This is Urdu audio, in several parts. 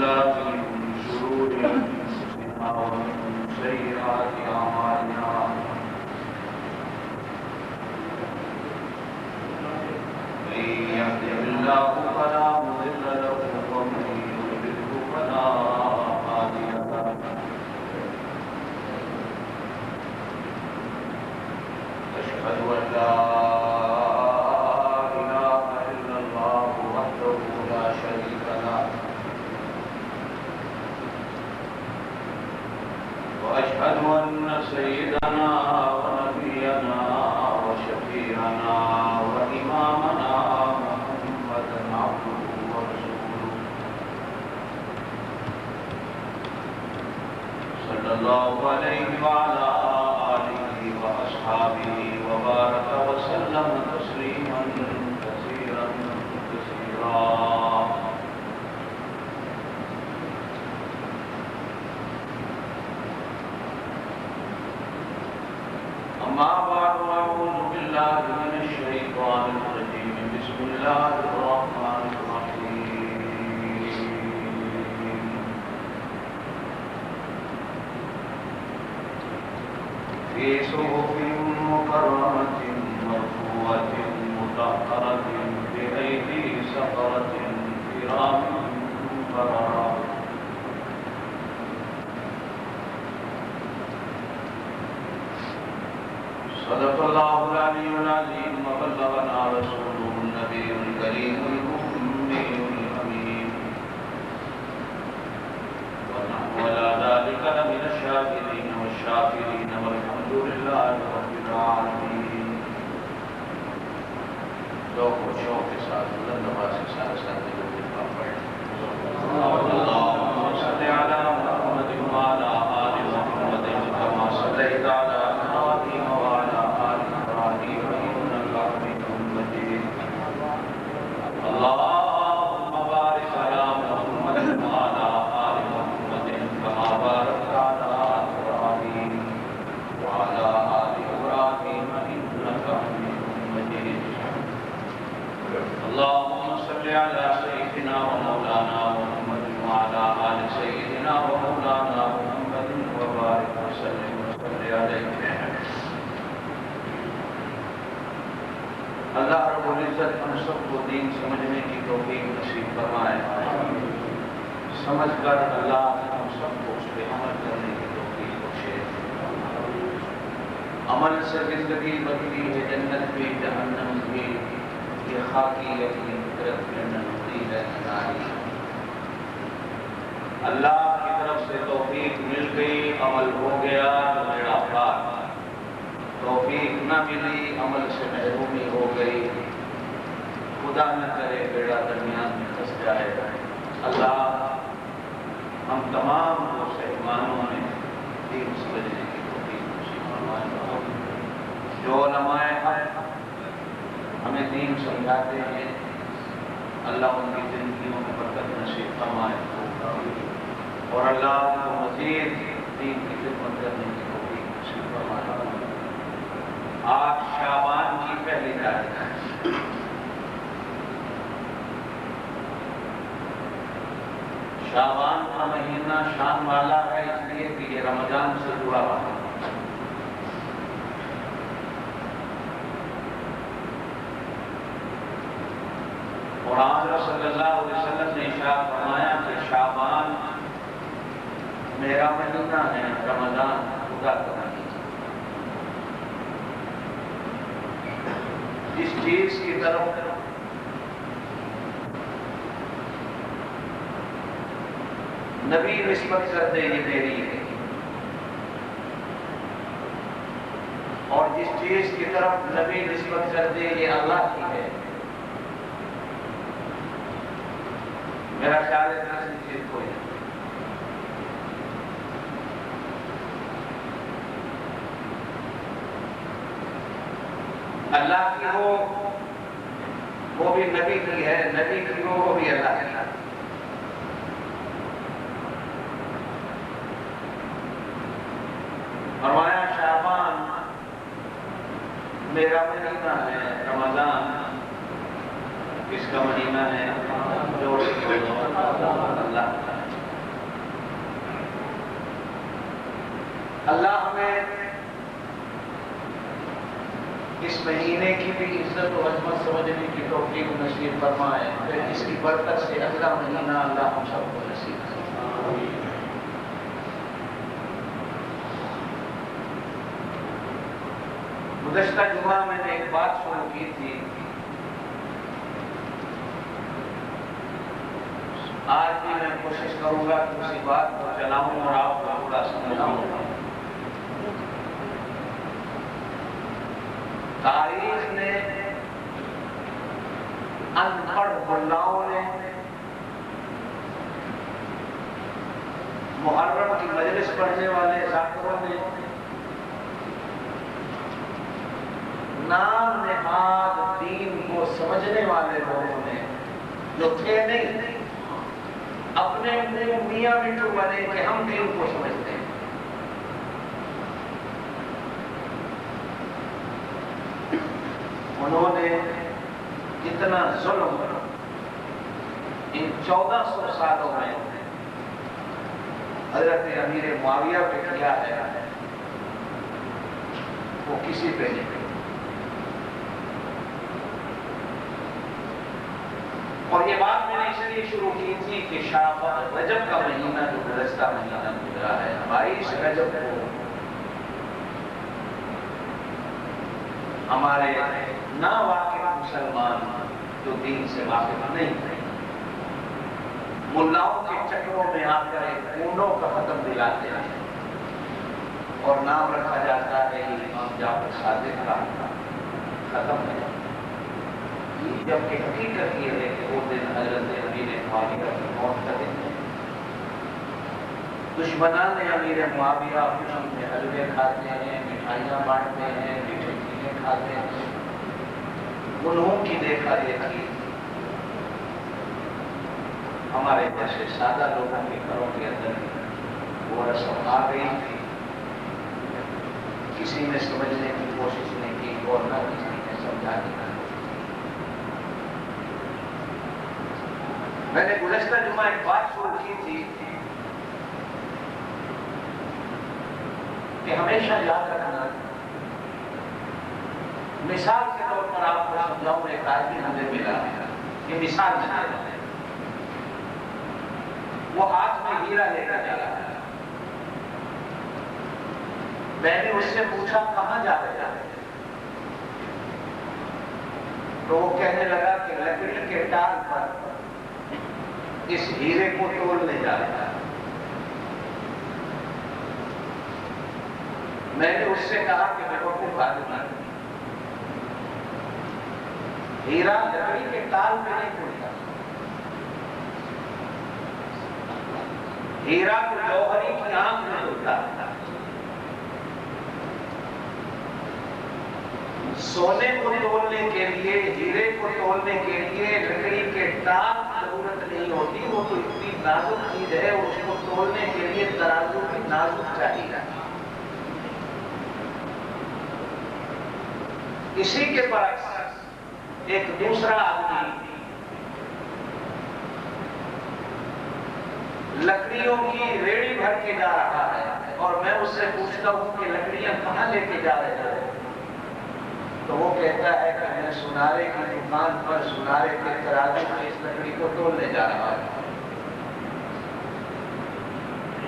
بالله من شرور أنفسنا ومن سيئات أعمالنا من يهده الله فلا مضل له ومن يضلل فلا هادي له أشهد أن لا إله إلا الله وحده لا شريك له وأشهد أن سيدنا ونبينا وشفيعنا وإمامنا محمدا عبده ورسوله صلى الله عليه وعلى آله وأصحابه وبارك وسلم تسليما كثيرا كثيرا. أما بعد أعوذ بالله من الشيطان الرجيم بسم الله الرحمن الرحيم. في صحف مكرمة مرفوعة مطهرة بأيدي سفرة كرام بررة. صدق الله العلي العظيم وبلغنا رسوله النبي الكريم الأمي الأمين ونحن على ذلك لمن الشاكرين والشاكرين والحمد لله رب العالمين. ذوق وشوق کے ساتھ بلند آواز سے سارے ساتھی لوگ کلمہ پڑھیں. اللهم صل على محمد وعلى آل محمد كما صليت على إبراهيم وعلى آل إبراهيم إنك حميد مجيد. اللهم بارك على محمد وعلى آل محمد كما باركت على إبراهيم وعلى آل إبراهيم إنك حميد مجيد. اللهم صل على سيدنا ومولانا محمد وعلى آل سيدنا ومولانا محمد وبارك وسلم وصل عليه. اللہ رب العزت ہم سب کو دین سمجھنے کی توفیق نصیب فرمائے. سمجھ کر اللہ ہم سب کو اس پہ عمل کرنے کی توفیق بخشے. عمل سے زندگی بدلی ہے، جنت بھی جہنم بھی، یہ خاکی اپنی فطرت میں ننوتی ہے ناری. اللہ کی طرف سے توفیق مل گئی، عمل ہو گیا تو میرا پار. توفیق نہ ملی، عمل سے محرومی ہو گئی، خدا نہ کرے بیڑا درمیان میں پھنس جائے. اللہ ہم تمام مسلمانوں نے دین سمجھنے کی توفیق نصیب فرمائے. جو علماء حق ہمیں دین سمجھاتے ہیں، اللہ ان کی زندگیوں میں برکت نصیب فرمائے اور اللہ کو مزید دین کی خدمت کرنے کی توفیق نصیب فرمائے. آج شعبان کی پہلی تاریخ ہے. شعبان کا مہینہ شان والا ہے اس لیے کہ یہ رمضان سے جڑا ہوا ہے. قرآن صلی اللہ علیہ وسلم نے ارشاد فرمایا کہ شعبان میرا مہینہ ہے، رمضان خدا کا مہینہ. اس چیز کی طرف نبی نسبت کرتے یہ میری ہے، اور جس چیز کی طرف نبی نسبت کرتے یہ اللہ کی ہے. میرا خیال ہے ایسی چیز کوئی نہیں. اللہ کی ہو وہ بھی نبی کی ہے، نبی کی ہو وہ بھی اللہ کی ہے. فرمایا شعبان میرا مہینہ ہے، رمضان کس کا مہینہ ہے؟ جو اللہ کا. اللہ ہمیں اس مہینے کی بھی عزت و عظمت سمجھنے کی توفیق نصیب فرمائے، پھر اس کی برکت سے اگلا مہینہ اللہ ہم سب کو نصیب فرمائے۔ گزشتہ جمعہ میں نے ایک بات شروع کی تھی، آج بھی میں کوشش کروں گا کہ اسی بات کو چلاؤں اور آپ کو پورا سمجھاؤں۔ تاریخ نے، ان پڑھ ملاؤں نے محرم کی مجلس پڑھنے والے ذاکروں نے، نام نہاد دین کو سمجھنے والے لوگوں نے، جو تھے نہیں، اپنے میاں بٹو بنے کہ ہم دین کو سمجھتے ہیں، انہوں نے جتنا ظلم ان 1400 سالوں میں حضرت امیر معاویہ پہ کیا ہے وہ کسی پہ نہیں۔ اور یہ بات میں نے اس لیے شروع کی تھی کہ شعبان رجب کا مہینہ جو گزشتہ مہینہ گزرا ہے، 22 رجب کو ہمارے نا واقف مسلمان جو دین سے واقف نہیں تھے، ملاؤں کے چکروں میں آ کر ایک اونوں کا ختم دلاتے ہیں اور نام رکھا جاتا ہے امام جعفر صادق کا ختم ہے، جبکہ حقیقت یہ ہے کہ وہ دن حضرت امیر معاویہ کی موت کا دن ہے۔ دشمنان امیر معاویہ خوشی میں حلوے کھاتے ہیں، مٹھائیاں بانٹتے ہیں، میٹھے چیزیں کھاتے ہیں، انہوں کی دیکھا دیکھی ہمارے جیسے سادہ لوگوں کے گھروں کے اندر وہ رسم آ گئی تھی، کسی نے سمجھنے کی کوشش نہیں کی اور نہ کسی نے سمجھانے کی۔ میں نے گزشتہ جمعہ ایک بات شروع کی تھی کہ ہمیشہ یاد رکھنا، مثال کے طور پر آپ کو سمجھاؤں، ایک آدمی ہمیں ملا، یہ مثال میں دے رہا ہے، وہ ہاتھ میں ہیرا لے کر جا رہا ہے، میں نے اس سے پوچھا کہاں جا رہے ہیں، تو وہ کہنے لگا کہ لکڑی کے ٹال پر اس ہیرے کو تولنے جا رہا ہے۔ میں نے اس سے کہا کہ میں کو آدمی، ہیرا لکڑی کے ٹال پہ نہیں تولتا، ہیرا کو جوہری کی آنکھ میں تولتا ہے۔ سونے کو تولنے کے لیے، ہیرے کو تولنے کے لیے لکڑی کے ٹال کی ضرورت نہیں ہوتی، وہ تو اتنی نازک چیز ہے، اس کو تولنے کے لیے ترازو کی نازک چاہیے۔ اسی کے برعکس ایک دوسرا آدمی لکڑیوں کی ریڑھی بھر کے جا رہا ہے اور میں اس سے پوچھتا ہوں کہ لکڑیاں کہاں لے کے جا رہے ہیں، تو وہ کہتا ہے کہ میں سنارے کی دکان پر سنارے کے ترازو میں اس لکڑی کو تولنے جا رہا ہوں۔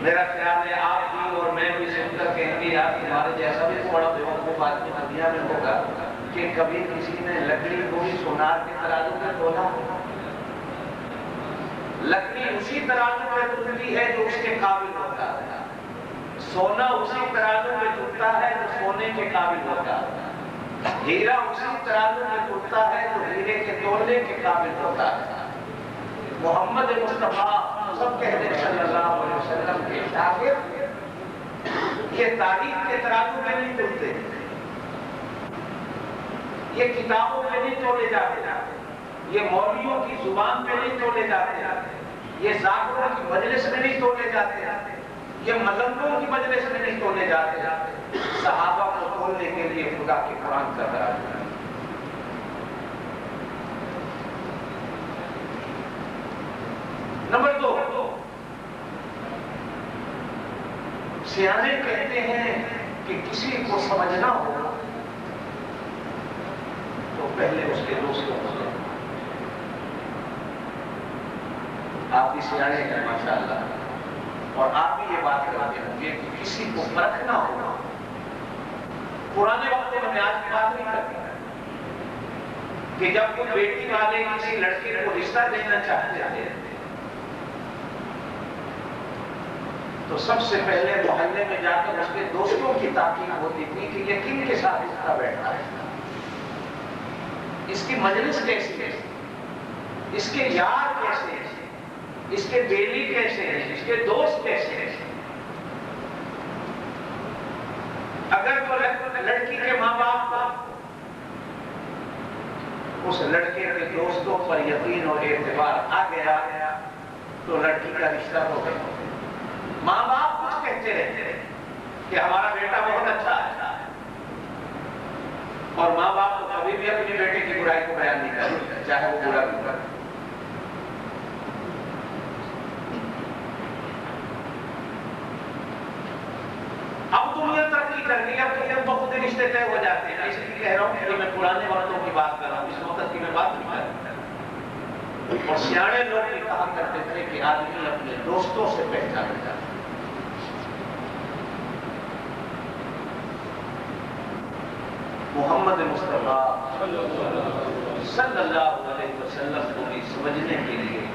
میرا خیال ہے آپ بھی اور میں بھی سن کر کہیں گے آپ ہمارے جیسا بھی بڑا بیوقوف آدمی دنیا میں ہوگا کہ کبھی کسی نے لکڑی کو بھی سونار کے ترازو میں تولا۔ لکڑی اسی ترازو میں تلتی ہے جو اس کے قابل ہوتا ہے، سونا اسی ترازو میں تلتا ہے جو سونے کے قابل ہوتا ہے، ہیرا اسی ترازو میں تلتا ہے جو ہیرے کے تولنے کے قابل ہوتا ہے۔ محمد مصطفیٰ سب کہتے ہیں صلی اللہ علیہ وسلم کے شاگرد یہ تاریخ کے ترازو میں نہیں تلتے، یہ کتابوں پہ نہیں تولے جاتے، یہ مولویوں کی زبان پہ نہیں تولے جاتے، یہ ذاکروں کی مجلس میں نہیں تولے جاتے، یہ ملنگوں کی مجلس میں نہیں تولے جاتے، صحابہ کو تولنے کے لیے خدا کے قرآن کا ترازو ہے۔ نمبر 2، سیانے کہتے ہیں کہ کسی کو سمجھنا ہو تو پہلے اس کے دوستوں کو دیکھو. آپ بھی سیانے ہیں ماشاءاللہ، اور آپ بھی یہ بات کرتے ہوں گے کہ کسی کو پرکھنا ہوگا. پرانے وقتوں میں آج کی بات نہیں کرتی کہ جب کوئی بیٹی والے کسی لڑکی کو رشتہ دینا چاہتے تھے تو سب سے پہلے محلے میں جا کر اس کے دوستوں کی تحقیق ہوتی تھی کہ یہ کن کے ساتھ اٹھتا بیٹھا ہے، اس کی مجلس کیسی ہے، اس کے یار کیسے ہیں، اس کے بیلی کیسے ہیں، اس کے دوست کیسے ہیں. اگر تو لڑکی کے ماں باپ کو اس لڑکے کے دوستوں پر یقین اور اعتبار آ گیا تو لڑکی کا رشتہ ہو گیا. ماں باپ کچھ کہتے رہتے کہ ہمارا بیٹا بہت اچھا ہے، اور ماں باپ کو کبھی بھی اپنے بیٹے کی برائی کو بیان نہیں کرتے چاہے وہ برا بھی کرے. اب دنیا ترقی کر گئی، اب دنیا بہت رشتے طے ہو جاتے ہیں. اس لیے کہہ رہا ہوں کہ میں پرانے وقتوں کی بات کر رہا ہوں، اس وقت کی میں بات نہیں کر رہا. اور سیانے لوگ بھی کہا کرتے تھے کہ آدمی اپنے دوستوں سے پہچانا جاتا ہے. محمد مصطفیٰ صلی اللہ علیہ وسلم کو بھی سمجھنے کے لیے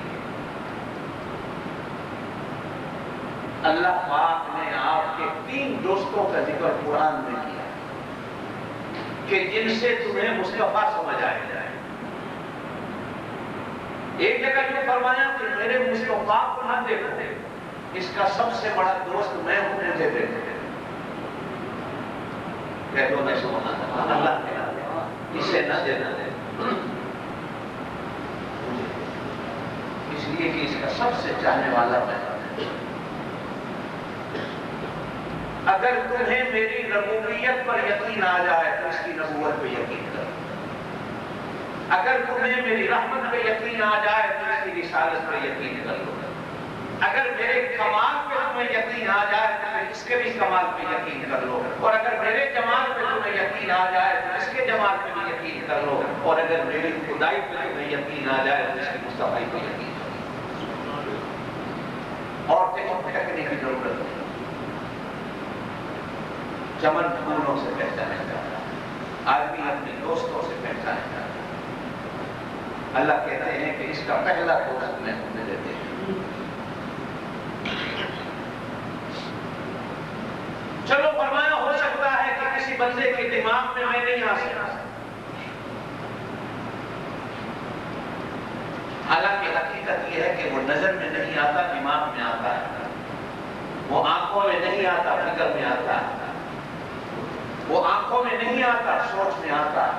اللہ پاک نے آپ کے 3 دوستوں کا ذکر قرآن میں کیا کہ جن سے تمہیں مصطفیٰ سمجھ آئے جائے. ایک جگہ یہ فرمایا کہ میرے مصطفیٰ کو نہ دیکھو، اس کا سب سے بڑا دوست میں ہوں، مجھے دیکھو. کہہ دو میں سبحان اللہ کہہ اسے نہ دینا دے، اس لیے کہ اس کا سب سے چاہنے والا میں. اگر تمہیں میری ربوبیت پر یقین آ جائے تو اس کی نبوت پہ یقین کرو. اگر تمہیں میری رحمت پہ یقین آ جائے تو اس کی رسالت پہ یقین کر لو. اگر میرے کمال پہ تمہیں یقین آ جائے تو اس کے بھی کمال پہ یقین کر لو. اور اگر میرے جمال پہ تمہیں یقین آ جائے تو اس کے جمال پہ بھی یقین کر لو. اور اگر میری خدائی پہ تمہیں یقین آ جائے تو اس کی مصطفیٰ پہ یقین کر لو. اور کہیں بھٹکنے کی ضرورت نہیں. چمن پھولوں سے پہچانا جاتا ہے، آدمی اپنے دوستوں سے پہچانا جاتا ہے. اللہ کہتے ہیں کہ اس کا پہلا دوست میں تمہیں دیتے ہیں. چلو فرمایا ہو سکتا ہے کہ کسی بندے کے دماغ میں نہیں آ سکتا، حالانکہ حقیقت یہ ہے کہ وہ نظر میں نہیں آتا، دماغ میں آتا ہے. وہ آنکھوں میں نہیں آتا، فکر میں آتا ہے. وہ آنکھوں میں نہیں آتا، سوچ میں آتا.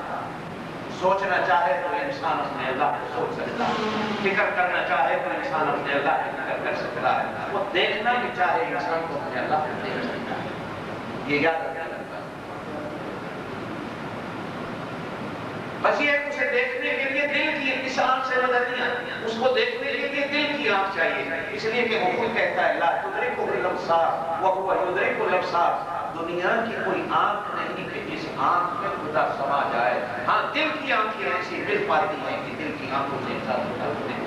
سوچنا چاہے تو انسان اپنے اللہ کو سوچ سکتا ہے، فکر کرنا چاہے تو انسان اپنے اللہ کی فکر کر سکتا ہے. وہ دیکھنا بھی چاہے انسان کو اپنے اللہ کو دیکھ سکتا ہے. یہ یاد رکھنا لگتا ہے. بس یہ اسے دیکھنے کے لیے دل کی اس آنکھ سے نظر نہیں آتی، اس کو دیکھنے کے لیے دل کی آنکھ چاہیے. اس لیے کہ وہ خود کہتا ہے لا تدرکہ الابصار وہو یدرک الابصار. دنیا کی کوئی آنکھ نہیں کہ جس آنکھ میں خدا سما جائے. ہاں دل کی آنکھیں ایسی مل پاتی ہیں کہ دل کی آنکھوں سے انسان خدا کو دیکھ.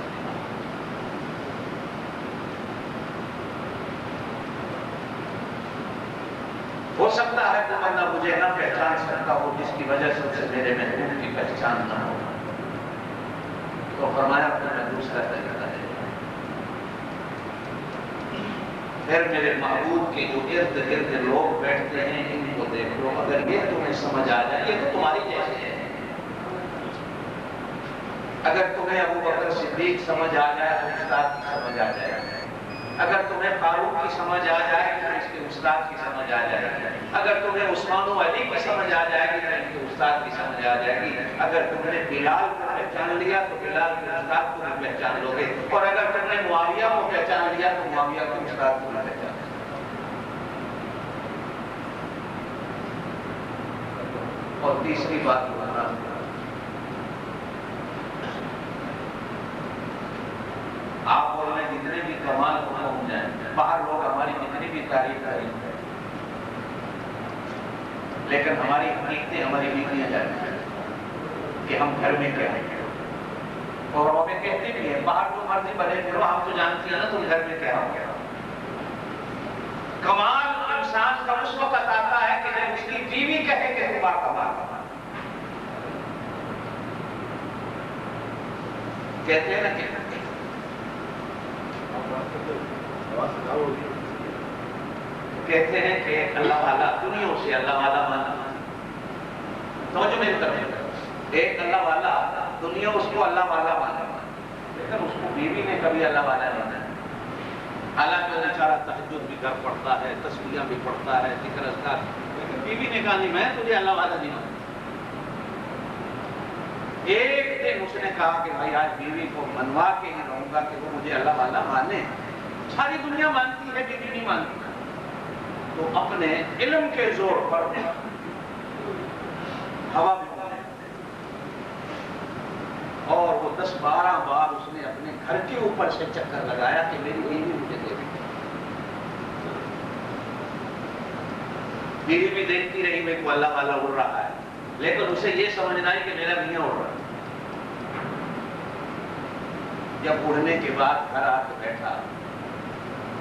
ہو سکتا ہے کہ بندہ مجھے نہ پہچان سکتا ہو جس کی وجہ سے میرے محبوب کی پہچان نہ ہو. تو فرمایا کہ میں دوسرا طریقہ ہے. پھر میرے محبوب کے جو ارد گرد لوگ بیٹھتے ہیں ان کو دیکھ لو. اگر یہ تمہیں سمجھ آ جائے، یہ تو تمہاری جیسے ہے. اگر تمہیں ابو بکر صدیق سمجھ آ جائے تو استاد کی سمجھ آ جائے. اگر تمہیں فاروق کی سمجھ آ جائے تو اس کے استاد کی سمجھ آ جائے گی. اگر تمہیں عثمان و علی کی سمجھ آ جائے گی تو ان کے استاد کی سمجھ آ جائے گی. اگر تم نے بلال کو پہچان لیا تو بلال کے استاد کو بھی پہچان لو گے. اور اگر تم نے معاویہ کو پہچان لیا تو معاویہ کے استاد کو بھی پہچان لو گے. اور تیسری بات بتانا، آپ بول رہے ہیں جتنے بھی کمال کو ہم جائیں، باہر لوگ ہماری جتنی بھی تعریف کریں لیکن ہماری حقیقتیں ہماری بیویاں جانتی ہیں کہ ہم گھر میں کیا ہیں، اور ہمیں کہتے بھی ہیں باہر جو مرضی بنے پھرو، ہم تو جانتی ہیں نا تم گھر میں کیا ہو گیا۔ کمال انسان کا اس وقت آتا ہے کہ جب اس کی بیوی کہے کہ تم کمال کہتے ہیں نا کہتے ہیں کہ اللہ والا دنیا سے اللہ والا مانا، سمجھو میری طرف، ایک اللہ والا دنیا اس کو اللہ والا مانا، لیکن اس کو بیوی نے کبھی اللہ والا نہیں مانا۔ حالانکہ بیچارہ تہجد بھی کر پڑتا ہے، تسبیحاں بھی پڑھتا ہے، ذکر اذکار، لیکن بیوی نے کہا نہیں میں تجھے اللہ والا نہیں مانتا۔ ایک دن اس نے کہا کہ بھائی آج بیوی کو منوا کے ہی رہوں گا کہ وہ مجھے اللہ والا مانے، ساری دنیا مانتی ہے بیوی نہیں مانتی، تو اپنے علم کے زور پر ہوا میں اڑے، اور وہ 10-12 بار اس نے اپنے گھر کے اوپر سے چکر لگایا کہ میری بیوی مجھے دے دے۔ بیوی بھی دیکھتی رہی میرے کو اللہ والا اڑ رہا ہے، لیکن اسے یہ سمجھنا ہے کہ میرا میاں اڑ رہا ہے۔ جب اڑنے کے بعد گھر آ کے بیٹھا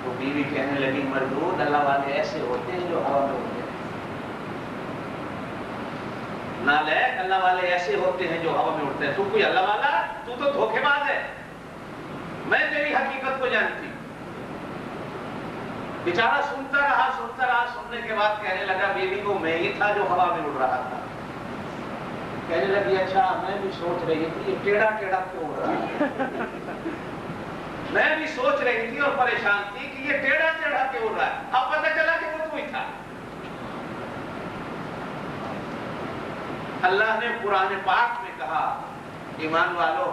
تو بیوی کہنے لگی مردود اللہ والے ایسے ہوتے ہیں جو ہوا میں اڑتے ہیں، نالائق اللہ والے ایسے ہوتے ہیں جو ہوا میں اڑتے ہیں، تو کوئی اللہ والا، تو دھوکے باز ہے، میں تیری حقیقت کو جانتی۔ بیچارہ سنتا رہا، سننے کے بعد کہنے لگا بیوی کو میں ہی تھا جو ہوا میں اڑ رہا تھا۔ کہنے لگی اچھا میں بھی سوچ رہی تھی یہ ٹیڑھا ٹیڑھا کیوں اڑ رہا ہے، میں بھی سوچ رہی تھی اور پریشان تھی کہ یہ ٹیڑھا ٹیڑھا کیوں اڑ رہا ہے، اب پتہ چلا کہ وہ تو ہی تھا۔ اللہ نے قرآن پاک میں کہا ایمان والو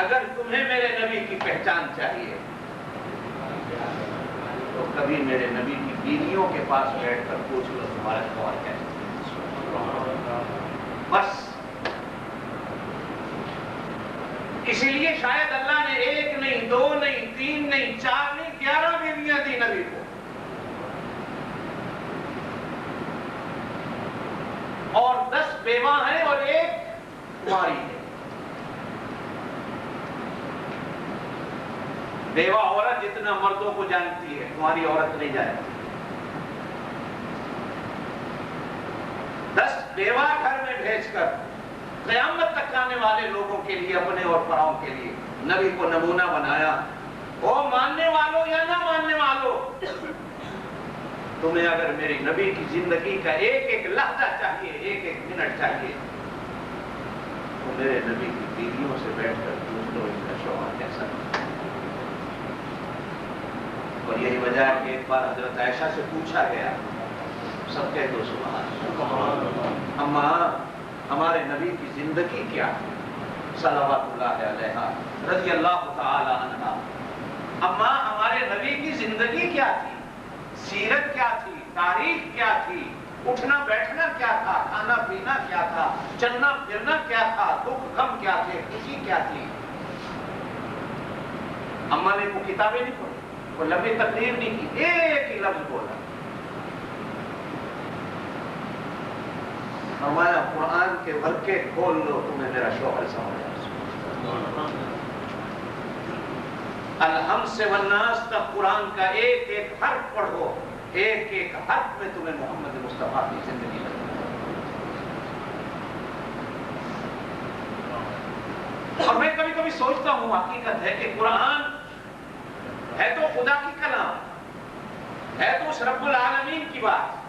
اگر تمہیں میرے نبی کی پہچان چاہیے تو کبھی میرے نبی کی بیویوں کے پاس بیٹھ کر پوچھ لو تمہارا شوہر کیسا ہے، بس۔ اسی لیے شاید اللہ نے 1 نہیں 2 نہیں 3 نہیں 4 نہیں 11 بیویاں دی نبی کو، اور 10 بیوہ ہیں اور 1 کنواری ہے۔ بیوہ عورت جتنا مردوں کو جانتی ہے کنواری عورت نہیں جانتی۔ 10 بیوہ گھر میں بھیج کر قیامت تک آنے والے لوگوں کے لیے اپنے اور پراؤں کے لیے نبی کو نمونہ بنایا۔ او ماننے والوں یا نہ ماننے والوں، تمہیں اگر میری نبی کی زندگی کا ایک لحظہ چاہیے، ایک منٹ چاہیے، تو میرے نبی کی بیویوں سے بیٹھ کر پوچھ لو ان کا شوہر کیسا ہے۔ اور یہی وجہ ہے کہ ایک بار حضرت عائشہ سے پوچھا گیا، سب کہہ دو سبحان اللہ، اماں ہمارے نبی کی زندگی کیا ہے صلوات اللہ علیہا رضی اللہ تعالی عنہ، اماں ہمارے نبی کی زندگی کیا تھی، سیرت کیا تھی، تاریخ کیا تھی، اٹھنا بیٹھنا کیا تھا، کھانا پینا کیا تھا، چلنا پھرنا کیا تھا، دکھ غم کیا تھے، خوشی کیا تھی۔ اماں نے وہ کتابیں نہیں پڑھی، وہ لمبی تقریر نہیں کی، ایک ہی لفظ بولا، فرمایا قرآن کے ورقے کھول لو تمہیں میرا شوہر سمجھ آئے۔ الحمد سے والناس تک قرآن کا ایک حرف پڑھو، ایک حرف میں تمہیں محمد مصطفیٰ کی زندگی لگے۔ اور میں کبھی کبھی سوچتا ہوں حقیقت ہے کہ قرآن ہے تو خدا کی کلام، ہے تو اس رب العالمین کی بات،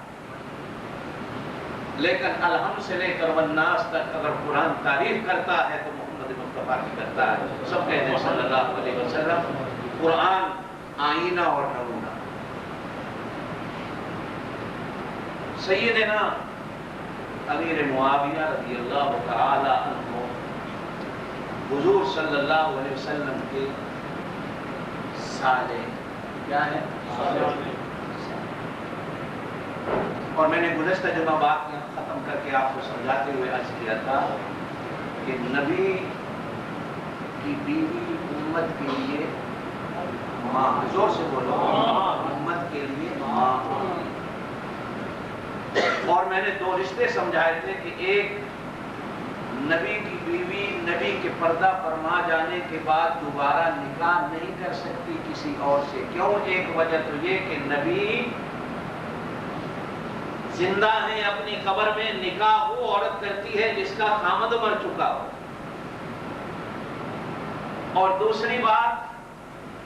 لیکن الحمد سے لے کر والناس تک اگر قرآن تعریف کرتا ہے تو محمد مصطفیٰ کی کرتا ہے۔ سب کہتے ہیں صلی اللہ علیہ وسلم قرآن آئینہ اور نمونہ۔ سیدنا امیر معاویہ رضی اللہ تعالی عنہ حضور صلی اللہ علیہ وسلم کے سالے کیا ہے، اور میں نے گزشتہ جمعہ بات ختم کر کے آپ کو سمجھاتے ہوئے عرض کیا تھا کہ نبی کی بیوی امت کے لیے ماں، زور سے بولو، امت کے لیے ماں ہوتی ہے۔ اور میں نے 2 رشتے سمجھائے تھے کہ ایک نبی کی بیوی نبی کے پردہ فرما جانے کے بعد دوبارہ نکاح نہیں کر سکتی کسی اور سے. کیوں؟ ایک وجہ تو یہ کہ نبی زندہ ہیں اپنی قبر میں، نکاح وہ عورت کرتی ہے جس کا خامد مر چکا ہو. اور دوسری بات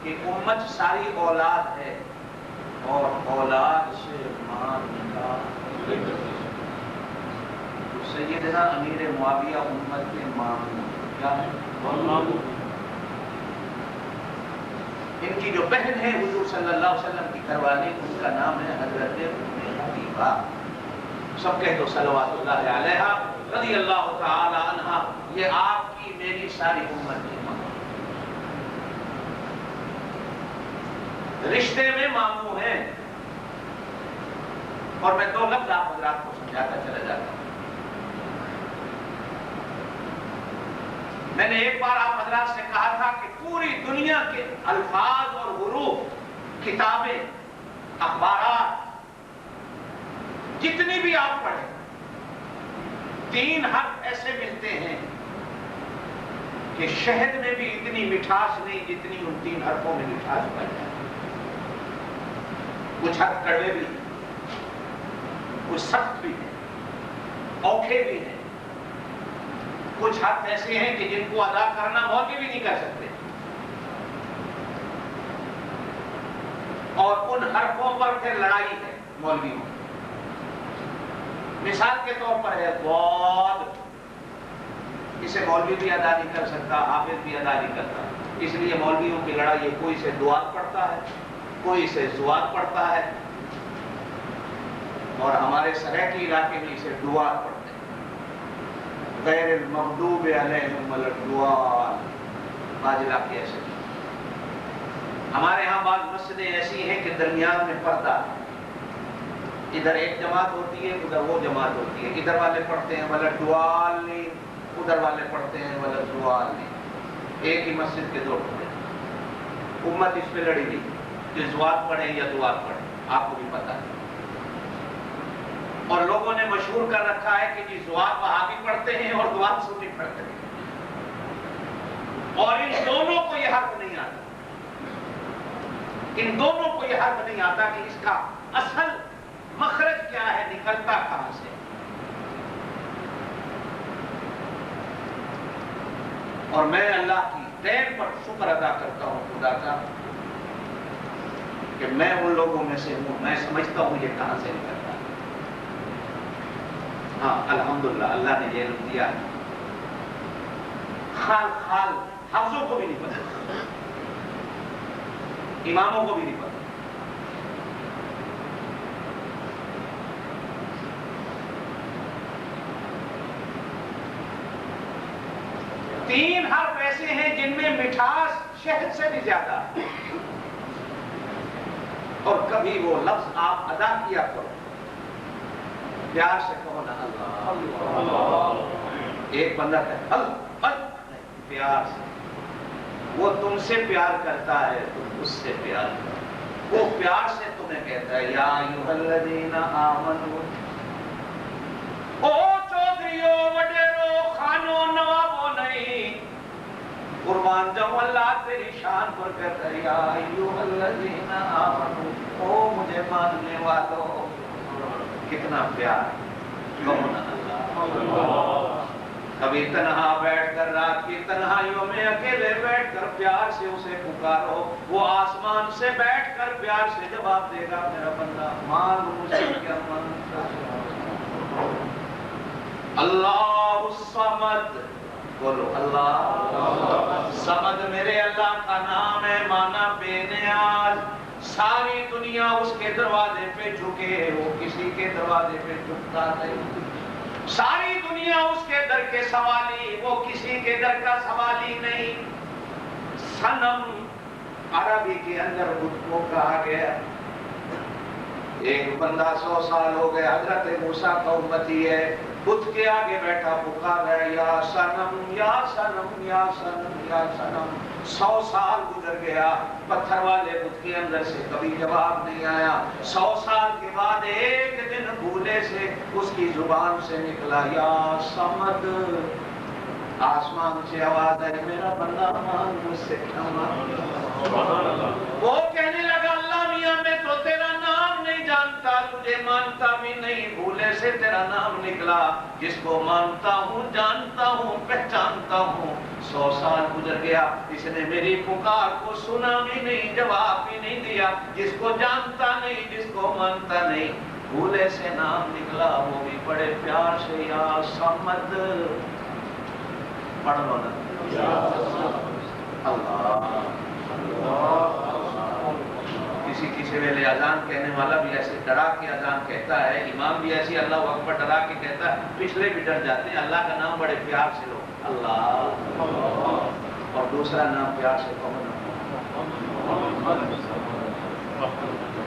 کہ امت ساری اولاد ہے اور اولاد سے ماں نکاح. سیدنا امیر معاویہ امت کے ماموں کیا ہے؟ ان کی جو بہن ہے حضور صلی اللہ علیہ وسلم کی گھر والی، ان کا نام ہے حضرت ام حبیبہ. سب کہہ دو صلوات اللہ علیہا رضی اللہ تعالی عنہا. یہ آپ کی میری ساری امت کی ماں، رشتے میں ماموں ہیں. اور میں 2 لفظ آپ حضرات کو سمجھاتا چلا جاتا ہوں. میں نے ایک بار آپ حضرات سے کہا تھا کہ پوری دنیا کے الفاظ اور حروف، کتابیں، اخبارات جتنی بھی آپ پڑھیں، 3 حرف ایسے ملتے ہیں کہ شہد میں بھی اتنی مٹھاس نہیں جتنی ان 3 حرفوں میں مٹھاس پائی جائے. کچھ حرف کڑوے بھی ہیں، کچھ سخت بھی ہیں، اوکھے بھی ہیں. کچھ حرف ایسے ہیں کہ جن کو ادا کرنا مولوی بھی نہیں کر سکتے. اور ان حرفوں پر پھر لڑائی ہے مولویوں. مثال کے طور پر ہے ضاد، اسے مولوی بھی ادا نہیں کر سکتا، حافظ بھی ادا نہیں کرتا. اس لیے مولویوں کی لڑائی ہے، کوئی اسے دعات پڑھتا ہے، کوئی اسے زوات پڑھتا ہے. اور ہمارے سرائکی علاقے میں اسے دعات پڑھتے ہیں. غیر المغضوب علیہم ولا الضالین. بعض علاقے ایسے. ہمارے ہاں بعض مسجدیں ایسی ہیں کہ درمیان میں پردہ، ادھر ایک جماعت ہوتی ہے، ادھر وہ جماعت ہوتی ہے. ادھر والے پڑھتے ہیں ولا الضالین، ادھر والے پڑھتے ہیں ولا الضالین. ایک ہی مسجد کے 2 ٹکڑے. امت اس پہ لڑی نہیں کہ زوات پڑھیں یا دعات پڑھیں، آپ کو بھی پتہ ہے. اور لوگوں نے مشہور کر رکھا ہے کہ جی زوات وہابی پڑھتے ہیں اور دعات سنی پڑھتے ہیں. اور ان دونوں کو یہ حرف نہیں آتا، ان دونوں کو یہ حرف نہیں آتا کہ اس کا اصل مخرج کیا ہے، نکلتا کہاں سے. اور میں اللہ کی دین پر شکر ادا کرتا ہوں خدا کا کہ میں ان لوگوں میں سے ہوں. میں سمجھتا ہوں یہ کہاں سے نکلتا ہے. ہاں الحمدللہ اللہ نے یہ علم دیا ہے. خال حافظوں کو بھی نہیں پتا، اماموں کو بھی نہیں پتا. تین حرف ایسے ہیں جن میں مٹھاس شہد سے بھی زیادہ ہے. اور کبھی وہ لفظ آپ ادا کیا کرو، پیار سے کہو نا اللہ. ایک بندہ کہتا اللہ، پیار سے. وہ تم سے پیار کرتا ہے، تم اس سے پیار کرو. وہ پیار سے تمہیں کہتا ہے یا ایھا الذین آمنوا. او چودھریو وڈیرو خانو نوابو نہیں، قربان جاؤں اللہ تیری شان پر کہتا ہے یا ایھا الذین آمنوا. او مجھے ماننے والو. کتنا پیار. کہو نا اللہ. کبھی تنہا بیٹھ کر رات کی تنہائیوں میں اکیلے بیٹھ کر پیار سے اسے پکارو. وہ آسمان سے بیٹھ کر پیار سے جواب دے گا میرا بندہ مانگ مجھ سے کیا مانگتا ہے. اللہ الصمد. بولو اللہ صمد میرے اللہ کا نام ہے، مانا بے نیاز. ساری دنیا اس کے دروازے پہ جھکے، وہ کسی کے دروازے پہ جھکتا نہیں. ساری دنیا اس کے در کے سوالی، وہ کسی کے در کا سوالی نہیں. صنم عربی کے اندر خود کو کہا گیا. ایک بندہ 100 سال ہو گئے، حضرت موسیٰ کا امتی ہے، بت کے آگے بیٹھا پکار ہے یا صنم یا صنم یا صنم یا صنم. 100 سال گزر گیا، پتھر والے بت کے اندر سے کبھی جواب نہیں آیا. 100 سال کے بعد ایک دن بھولے سے اس کی زبان سے نکلا یا صمد. آسمان سے آواز ہے میرا بندہ مان مجھ سے کیا مانگا. وہ کہنے لگا اللہ میاں میں تو تیرا نام نہیں جانتا، تجھے مانتا بھی نہیں، بھولے سے تیرا نام نکلا. جس کو مانتا ہوں جانتا ہوں پہچانتا ہوں. 100 سال گزر گیا، اس نے میری پکار کو سنا بھی نہیں، جواب بھی نہیں دیا. جس کو جانتا نہیں، جس کو مانتا نہیں، بھولے سے نام نکلا، وہ بھی بڑے پیار سے یا صمد. پڑھ لو نا اللہ. کسی ویلے اذان کہنے والا بھی ایسے ڈرا کے اذان کہتا ہے، امام بھی ایسی اللہ اکبر ڈرا کے کہتا ہے، پچھلے بھی ڈر جاتے ہیں. اللہ کا نام بڑے پیار سے لو اللہ، اور دوسرا نام پیار سے کہو نا.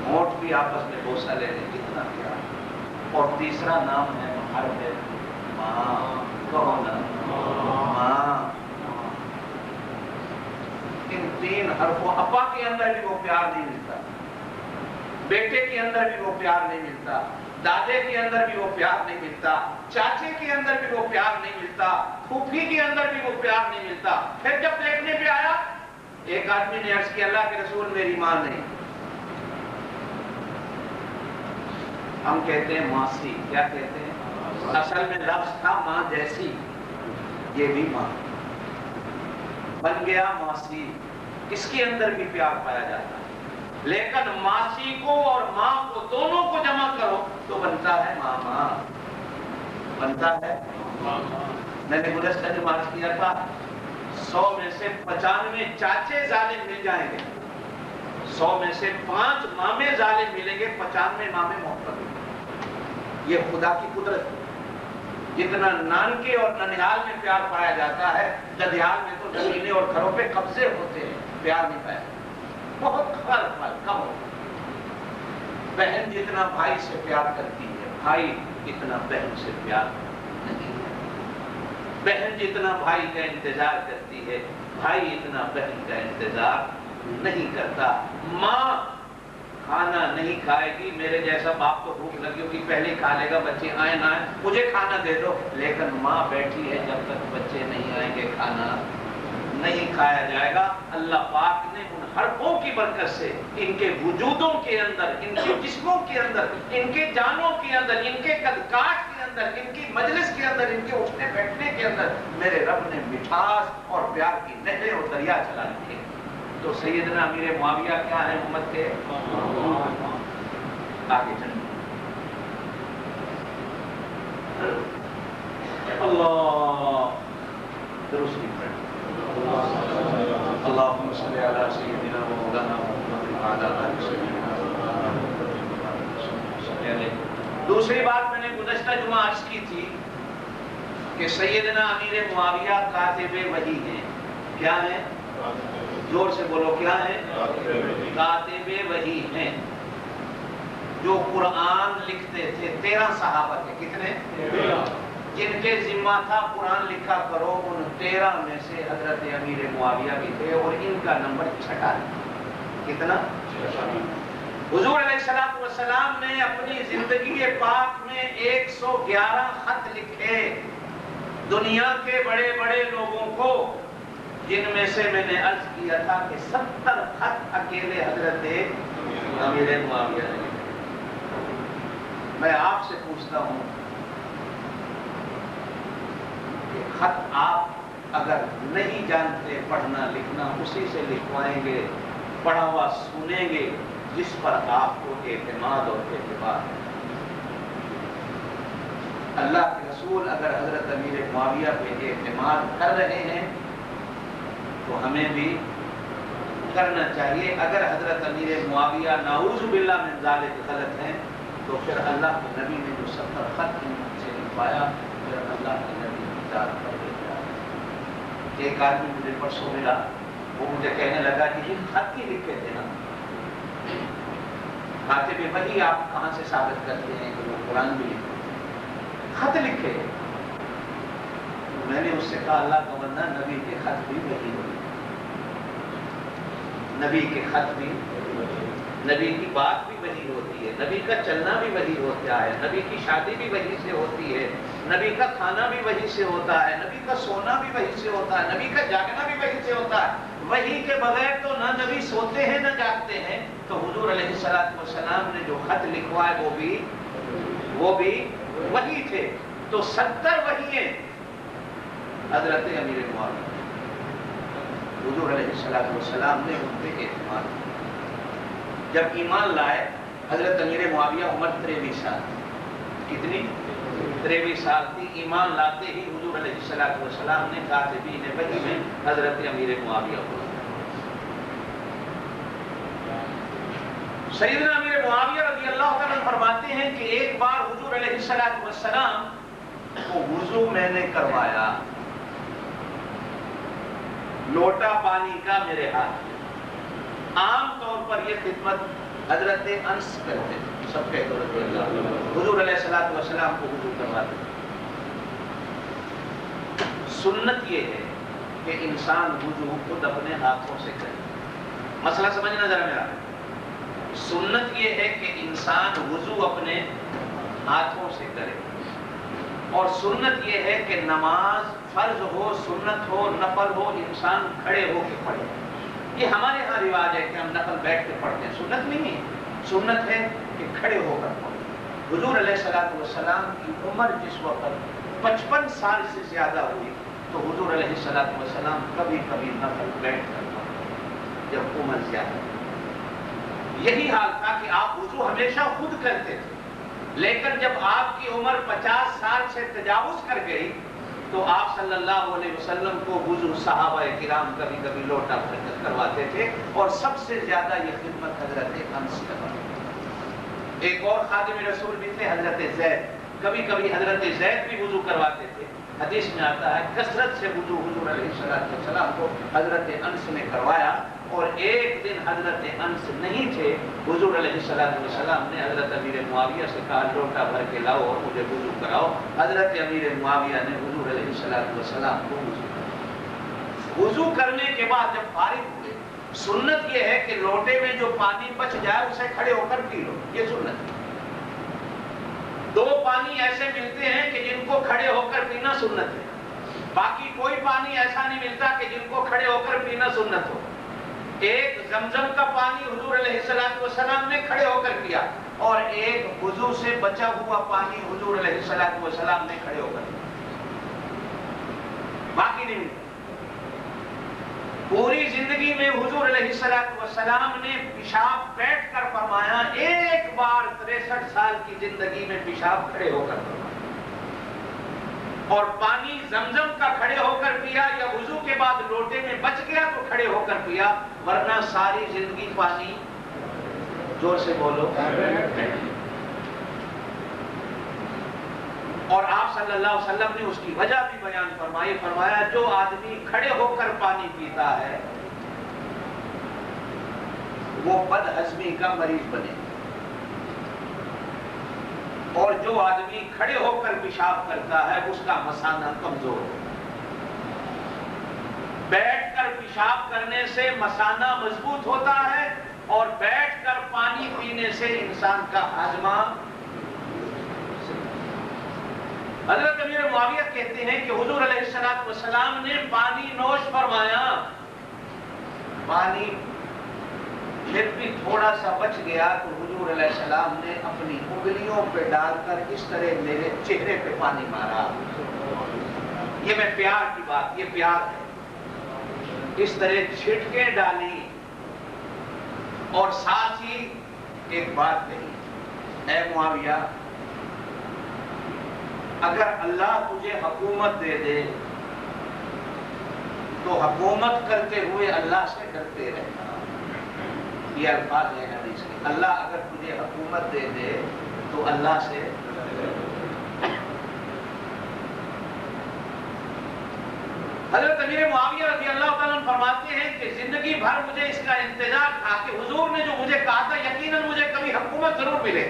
ہونٹ بھی آپس میں بوسہ لے لیں کتنا پیار. اور تیسرا نام ہے حرف ماں. کہو نا ماں. ان 3 حرفوں، ابا کے اندر بھی وہ پیار نہیں ملتا، بیٹے کے اندر بھی وہ پیار نہیں ملتا، دادے کے اندر بھی وہ پیار نہیں ملتا، چاچے کے اندر بھی وہ پیار نہیں ملتا، پھوپھی کے اندر بھی وہ پیار نہیں ملتا. پھر جب دیکھنے پہ آیا، ایک آدمی نے عرض کیا اللہ کے رسول میری ماں نہیں. ہم کہتے ہیں ماسی. کیا کہتے ہیں؟ اصل میں لفظ تھا ماں جیسی، یہ بھی ماں بن گیا ماسی. اس کے اندر بھی پیار پایا جاتا ہے، لیکن ماسی کو اور ماں کو دونوں کو جمع کرو تو بنتا ہے ماما. بنتا ہے میں نے گزشتہ جو مارچ کیا تھا، 100 میں سے 95 چاچے ظالم مل جائیں گے، 100 میں سے 5 مامے ظالم ملیں گے، 95 مامے محترم. یہ خدا کی قدرت ہے. جتنا نانکے اور ننیال میں پیار پایا جاتا ہے، ددیال میں تو زمینیں اور گھروں پہ قبضے ہوتے ہیں، پیار نہیں پایا. بہت کم ہو. بہن جتنا بھائی سے پیار کرتی ہے، بھائی اتنا بہن سے پیار نہیں ہے. بہن جتنا بھائی کا انتظار کرتی ہے، بھائی اتنا بہن کا انتظار نہیں کرتا. ماں کھانا نہیں کھائے گی، میرے جیسا باپ تو بھوک لگی ہوگی پہلے کھا لے گا، بچے آئے نہ آئے مجھے کھانا دے دو. لیکن ماں بیٹھی ہے جب تک بچے نہیں آئیں گے کھانا نہیں کھایا جائے گا. اللہ پاک نے ان حرفوں کی برکت سے ان کے وجودوں کے اندر، ان کے جسموں کے اندر، ان کے جانوں کے اندر، ان کے قدکاٹ کے اندر، ان کی مجلس کے اندر، ان کے اٹھنے بیٹھنے کے اندر میرے رب نے مٹھاس اور پیار کی نہریں اور دریا چلا دی ہے. تو سیدنا امیر معاویہ کیا ہے امت کے؟ آگے چلیں. اللہ درست پڑھیں. اللہم صلی علی سیدنا و مولانا محمد وعلی آلہ سیدنا محمد. دوسری بات میں نے گزشتہ جمعہ عرض کی تھی کہ سیدنا امیر معاویہ کاتب وحی ہیں. کیا ہیں؟ زور سے بولو کیا ہیں؟ کاتب وحی ہیں. جو قرآن لکھتے تھے 13 صحابہ تھے. کتنے؟ 13. جن کے ذمہ تھا قرآن لکھا کرو، ان 13 میں سے حضرت امیر معاویہ بھی تھے، اور ان کا نمبر 6 کتنا؟ حضور علیہ السلام نے اپنی زندگی پاک میں 111 خط لکھے دنیا کے بڑے بڑے لوگوں کو، جن میں سے میں نے عرض کیا تھا کہ 70 خط اکیلے حضرت امیر معاویہ نے. میں آپ سے پوچھتا ہوں کہ خط آپ اگر نہیں جانتے پڑھنا لکھنا، اسی سے لکھوائیں گے، پڑھا ہوا سنیں گے جس پر آپ کو اعتماد اور اعتبار ہے. اللہ کے رسول اگر حضرت امیر معاویہ پہ اعتماد کر رہے ہیں تو ہمیں بھی کرنا چاہیے. اگر حضرت امیر معاویہ نعوذ باللہ من ذالک غلط ہیں تو پھر اللہ کے نبی نے جو 70 خط ان سے لکھوایا، پھر اللہ کے نبی کتاب کر دیتا. ایک آدمی مجھے پرسوں ملا، وہ مجھے کہنے لگا کہ یہ خط کی لکھے تھے نا، کاتب وحی آپ کہاں سے ثابت کرتے ہیں کہ وہ قرآن بھی لکھتے؟ خط لکھے. میں نے اس سے کہا اللہ کا بندہ نبی کے خط بھی وہی ہوئی، نبی کے خط بھی، نبی کی بات بھی وہی ہوتی ہے، نبی کا چلنا بھی وہی ہوتا ہے، نبی کی شادی بھی وہی سے ہوتی ہے، نبی کا کھانا بھی وہی سے ہوتا ہے، نبی کا سونا بھی وہی سے ہوتا ہے، نبی کا جاگنا بھی وہی سے ہوتا ہے. وہی کے بغیر تو نہ نبی سوتے ہیں نہ جاگتے ہیں. تو حضور علیہ السلام نے جو خط لکھوائے وہ بھی وہی تھے. تو 70 وحییں حضرت امیر معاویہ، حضور علیہ السلام نے ان پہ اعتماد کیا. جب ایمان لائے حضرت امیر معاویہ عمر 23 سال، کتنی؟ 23 سال تھی. ایمان لاتے ہی حضور علیہ السلام نے کاتبین وحی میں حضرت امیر معاویہ کو. سیدنا امیر معاویہ رضی اللہ تعالیٰ فرماتے ہیں کہ ایک بار حضور علیہ السلام کو وضو میں نے کروایا، لوٹا پانی کا میرے ہاتھ. عام طور پر یہ خدمت حضرت انس کرتے تھے، سب کہتے رضی اللہ عنہ. حضور علیہ السلام کو وضو کرواتے. سنت یہ ہے کہ انسان وضو خود اپنے ہاتھوں سے کرے. مسئلہ سمجھنا ذرا میرا. سنت یہ ہے کہ انسان وضو اپنے ہاتھوں سے کرے، اور سنت یہ ہے کہ نماز فرض ہو، سنت ہو، نفل ہو، انسان کھڑے ہو کے پڑھے. یہ ہمارے ہاں رواج ہے کہ ہم نفل بیٹھ کے پڑھتے ہیں، سنت نہیں ہے. سنت ہے کہ کھڑے ہو کر پڑھے. حضور علیہ السلام کی عمر جس وقت 55 سال سے زیادہ ہوئی تو حضور علیہ السلام کبھی کبھی نفل بیٹھ کر پڑھتے جب عمر زیادہ ہوئی. یہی حال تھا کہ آپ وضو ہمیشہ خود کرتے تھے، لیکن جب آپ کی عمر 50 سال سے تجاوز کر گئی تو آپ صلی اللہ علیہ وسلم کو وضو صحابہ کرام کبھی کبھی لوٹا بھر کرواتے تھے، اور سب سے زیادہ یہ خدمت حضرت انس کرواتے تھے. ایک اور خادم رسول بھی تھے حضرت زید، کبھی کبھی حضرت زید بھی وضو کرواتے تھے. حدیث میں آتا ہے کثرت سے وضو حضور علیہ السلام کو حضرت انس نے کروایا. اور ایک دن حضرت انس نہیں تھے، حضور علیہ السلام نے حضرت امیر معاویہ سے کہا لوٹا بھر کے لاؤ اور مجھے وضو کراؤ. حضرت امیر معاویہ نے حضور علیہ السلام کو وضو کرنے کے بعد جب فارغ ہوئے، سنت یہ ہے کہ لوٹے میں جو پانی بچ جائے اسے کھڑے ہو کر پی لو. یہ سنت ہے. 2 پانی ایسے ملتے ہیں کہ جن کو کھڑے ہو کر پینا سنت ہے، باقی کوئی پانی ایسا نہیں ملتا کہ جن کو کھڑے ہو کر پینا سنت ہو. ایک زمزم کا پانی حضور علیہ السلام نے کھڑے ہو کر پیا، اور ایک وضو سے بچا ہوا پانی حضور علیہ السلام نے کھڑے ہو کر پیا. باقی نہیں ملتا. پوری زندگی میں حضور علیہ السلام نے پیشاب بیٹھ کر فرمایا، ایک بار 63 سال کی زندگی میں پیشاب کھڑے ہو کر فرمایا. اور پانی زمزم کا کھڑے ہو کر پیا یا وضو کے بعد لوٹے میں بچ گیا تو کھڑے ہو کر پیا، ورنہ ساری زندگی پانی، زور سے بولو. اور آپ صلی اللہ علیہ وسلم نے اس کی وجہ بھی بیان فرمائی. فرمایا جو آدمی کھڑے ہو کر پانی پیتا ہے وہ بد ہضمی کا مریض بنے، اور جو آدمی کھڑے ہو کر پیشاب کرتا ہے اس کا مثانہ کمزور ہو. بیٹھ کر پیشاب کرنے سے مثانہ مضبوط ہوتا ہے، اور بیٹھ کر پانی پینے سے انسان کا ہاضمہ. حضرت امیر معاویہ کہتے ہیں کہ حضور علیہ السلام نے پانی نوش فرمایا، پانی پھر بھی تھوڑا سا بچ گیا تو حضور علیہ السلام نے اپنی انگلیوں پہ ڈال کر اس طرح میرے چہرے پہ پانی مارا. یہ میں پیار کی بات، یہ پیار ہے. اس طرح چھٹکیں ڈالی، اور ساتھ ہی ایک بات کہی، اے معاویہ اگر اللہ تجھے حکومت دے دے تو حکومت کرتے ہوئے اللہ سے ڈرتے رہنا. یہ الفاظ ہے حدیث کے. اللہ اگر تجھے حکومت دے دے تو اللہ سے. حضرت امیر معاویہ رضی اللہ تعالیٰ عنہ فرماتے ہیں کہ زندگی بھر مجھے اس کا انتظار تھا کہ حضور نے جو مجھے کہا تھا یقیناً مجھے کبھی حکومت ضرور ملے.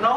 9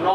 9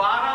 12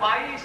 22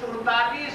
44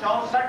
64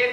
1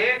1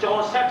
64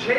6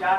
4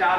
4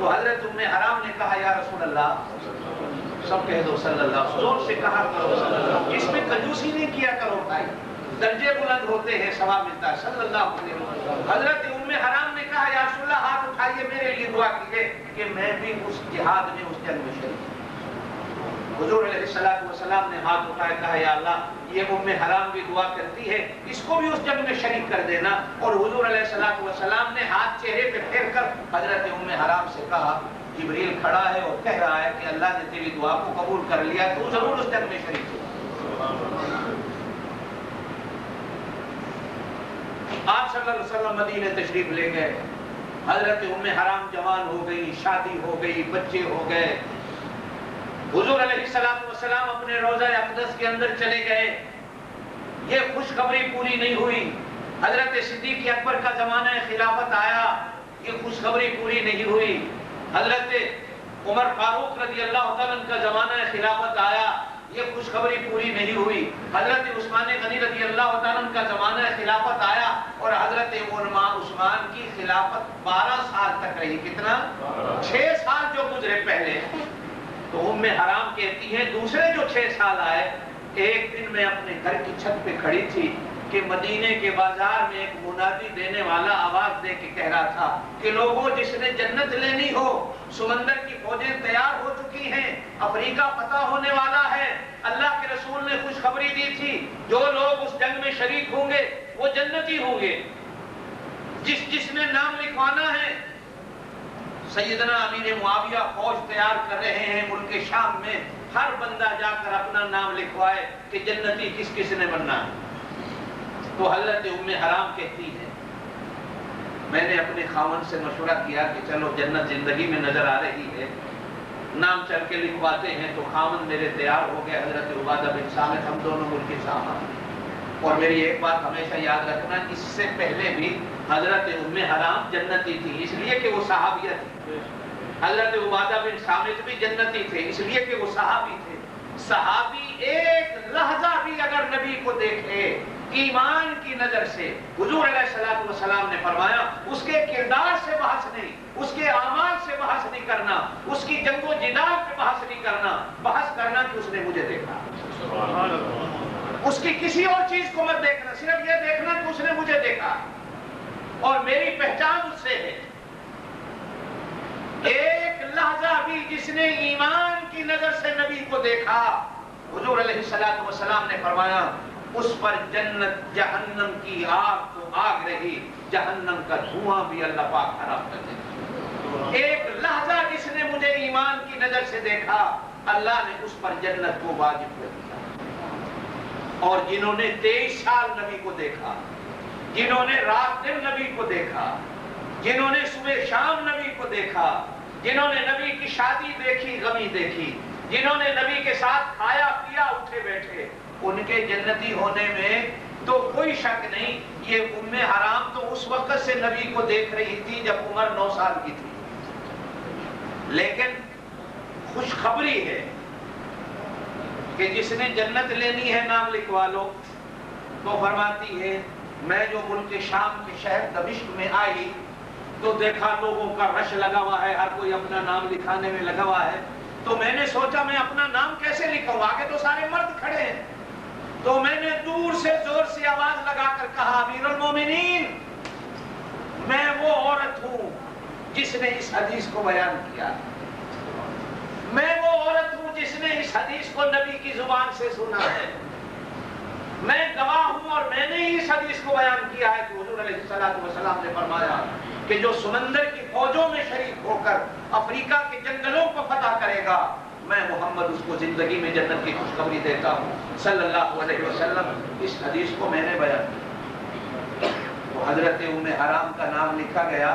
تو حضرت ام حرام نے کہا یا رسول اللہ، سب کہہ دو صلی اللہ، زور سے کہا کرو صلی اللہ، اس میں کنجوسی نہیں کیا کرو بھائی، درجے بلند ہوتے ہیں، ثواب ملتا ہے صلی اللہ علیہ وسلم۔ حضرت ام حرام نے کہا یا رسول اللہ ہاتھ اٹھائیے میرے لیے دعا کیجیے کہ میں بھی اس جہاد میں، اس جنگ میں شریک ہوں۔ حضور علیہ السلام نے ہاتھ اٹھایا، کہا یا اللہ یہ ام حرام بھی دعا کرتی ہے، اس کو بھی اس جنگ میں شریک کر دینا۔ اور حضور علیہ السلام نے ہاتھ چہرے پہ پھیر کر حضرت ام حرام سے کہا، جبریل کھڑا ہے اور کہہ رہا ہے کہ اللہ نے تیری دعا کو قبول کر لیا، تو ضرور اس جنگ میں شریک ہو۔ آپ صلی اللہ علیہ وسلم مدینے تشریف لے گئے، حضرت ام حرام جوان ہو گئی، شادی ہو گئی، بچے ہو گئے۔ حضور علیہ السلام اپنے روضہ اقدس کے اندر چلے گئے، یہ خوشخبری پوری نہیں ہوئی۔ حضرت صدیق اکبر کا زمانہ خلافت آیا، یہ خوشخبری پوری نہیں ہوئی۔ حضرت عمر فاروق رضی اللہ تعالیٰ عنہ کا زمانہ خلافت آیا، یہ خوشخبری پوری نہیں ہوئی۔ حضرت عثمان غنی رضی اللہ تعالیٰ عنہ کا زمانہ خلافت آیا، اور حضرت عثمان کی خلافت 12 سال تک رہی۔ کتنا؟ 6 سال جو گزرے پہلے۔ تو ام حرام کہتی ہیں دوسرے جو 6 سال آئے، ایک دن میں اپنے گھر کی چھت پہ کھڑی تھی کہ مدینے کے بازار میں ایک منادی دینے والا آواز دے کے کہہ رہا تھا کہ لوگوں جس نے جنت لینی ہو، سمندر کی فوجیں تیار ہو چکی ہیں، افریقہ فتح ہونے والا ہے، اللہ کے رسول نے خوشخبری دی تھی جو لوگ اس جنگ میں شریک ہوں گے وہ جنتی ہوں گے، جس نے نام لکھوانا ہے۔ سیدنا امیر معاویہ فوج تیار کر رہے ہیں ملک شام میں، ہر بندہ جا کر اپنا نام لکھوائے کہ جنتی کس کس نے بننا ہے۔ تو حضرت ام حرام کہتی ہے میں نے اپنے خاوند سے مشورہ کیا کہ چلو جنت زندگی میں نظر آ رہی ہے، نام چل کے لکھواتے ہیں۔ تو خاوند میرے تیار ہو گئے، حضرت عبادہ بن صامت، ہم دونوں ملک شام۔ اور میری ایک بات ہمیشہ یاد رکھنا، اس سے پہلے بھی حضرت ام حرام جنتی تھی اس لیے کہ وہ صحابیہ تھی، حضرت عبادہ بن صامت بھی جنتی تھے اس لیے کہ وہ صحابی تھے۔ صحابی ایک لحظہ بھی اگر نبی کو دیکھے ایمان کی نظر سے، حضور علیہ السلام نے فرمایا اس کے کردار سے بحث نہیں، اس کے اعمال سے بحث نہیں کرنا، اس کی جنگ و جدال پہ بحث نہیں کرنا، بحث کرنا کہ اس نے مجھے دیکھا۔ اس کی کسی اور چیز کو مت دیکھنا، صرف یہ دیکھنا کہ اس نے مجھے دیکھا اور میری پہچان اس سے ہے۔ ایک لحظہ بھی جس نے ایمان کی نظر سے نبی کو دیکھا، حضور علیہ السلام نے فرمایا اس پر جنت جہنم کی آگ تو آگ رہی، جہنم کا دھواں بھی اللہ پاک حرام کر دے۔ ایک لحظہ جس نے مجھے ایمان کی نظر سے دیکھا، اللہ نے اس پر جنت کو واجب کر دیا۔ اور جنہوں نے 23 سال نبی کو دیکھا، جنہوں نے رات دن نبی کو دیکھا، جنہوں نے صبح شام نبی کو دیکھا، جنہوں نے نبی کی شادی دیکھی، غمی دیکھی، جنہوں نے نبی کے ساتھ کھایا پیا اٹھے بیٹھے، ان کے جنتی ہونے میں تو کوئی شک نہیں۔ یہ ام حرام تو اس وقت سے نبی کو دیکھ رہی تھی جب عمر 9 سال کی تھی، لیکن خوشخبری ہے کہ جس نے جنت لینی ہے نام لکھوا لو۔ تو فرماتی ہے میں جو ملک شام کے شہر دمشق میں آئی تو دیکھا لوگوں کا رش لگا ہوا ہے، ہر کوئی اپنا نام لکھانے میں لگا ہوا ہے۔ تو میں نے سوچا میں اپنا نام کیسے لکھوں، آگے تو سارے مرد کھڑے ہیں۔ تو میں نے دور سے زور سے آواز لگا کر کہا امیر المومنین، میں وہ عورت ہوں جس نے اس حدیث کو بیان کیا، میں وہ عورت ہوں جس نے اس حدیث کو نبی کی زبان سے سنا ہے، میں گواہ ہوں اور میں نے ہی اس حدیث کو بیان کیا ہے کہ حضور علیہ السلام نے فرمایا کہ جو سمندر کی فوجوں میں شریک ہو کر افریقہ کے جنگلوں کو فتح کرے گا، میں محمد اس کو زندگی میں جنت کی خوشخبری دیتا ہوں صلی اللہ علیہ وسلم۔ اس حدیث کو میں نے بیان کیا۔ تو حضرت ام حرام کا نام لکھا گیا۔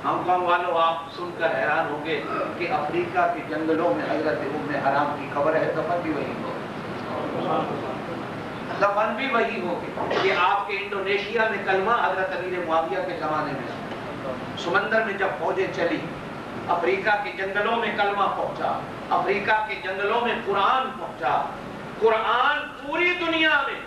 ہانگ کانگ والوں آپ سن کر حیران ہوں گے کہ افریقہ کے جنگلوں میں حضرت ام حرام کی قبر ہے، دفن بھی وہی ہو، دفن بھی وہی ہوگی۔ یہ آپ کے انڈونیشیا میں کلمہ حضرت امیر معاویہ کے زمانے میں، سمندر میں جب فوجیں چلی، افریقہ کے جنگلوں میں کلمہ پہنچا، افریقہ کے جنگلوں میں قرآن پہنچا، قرآن پوری دنیا میں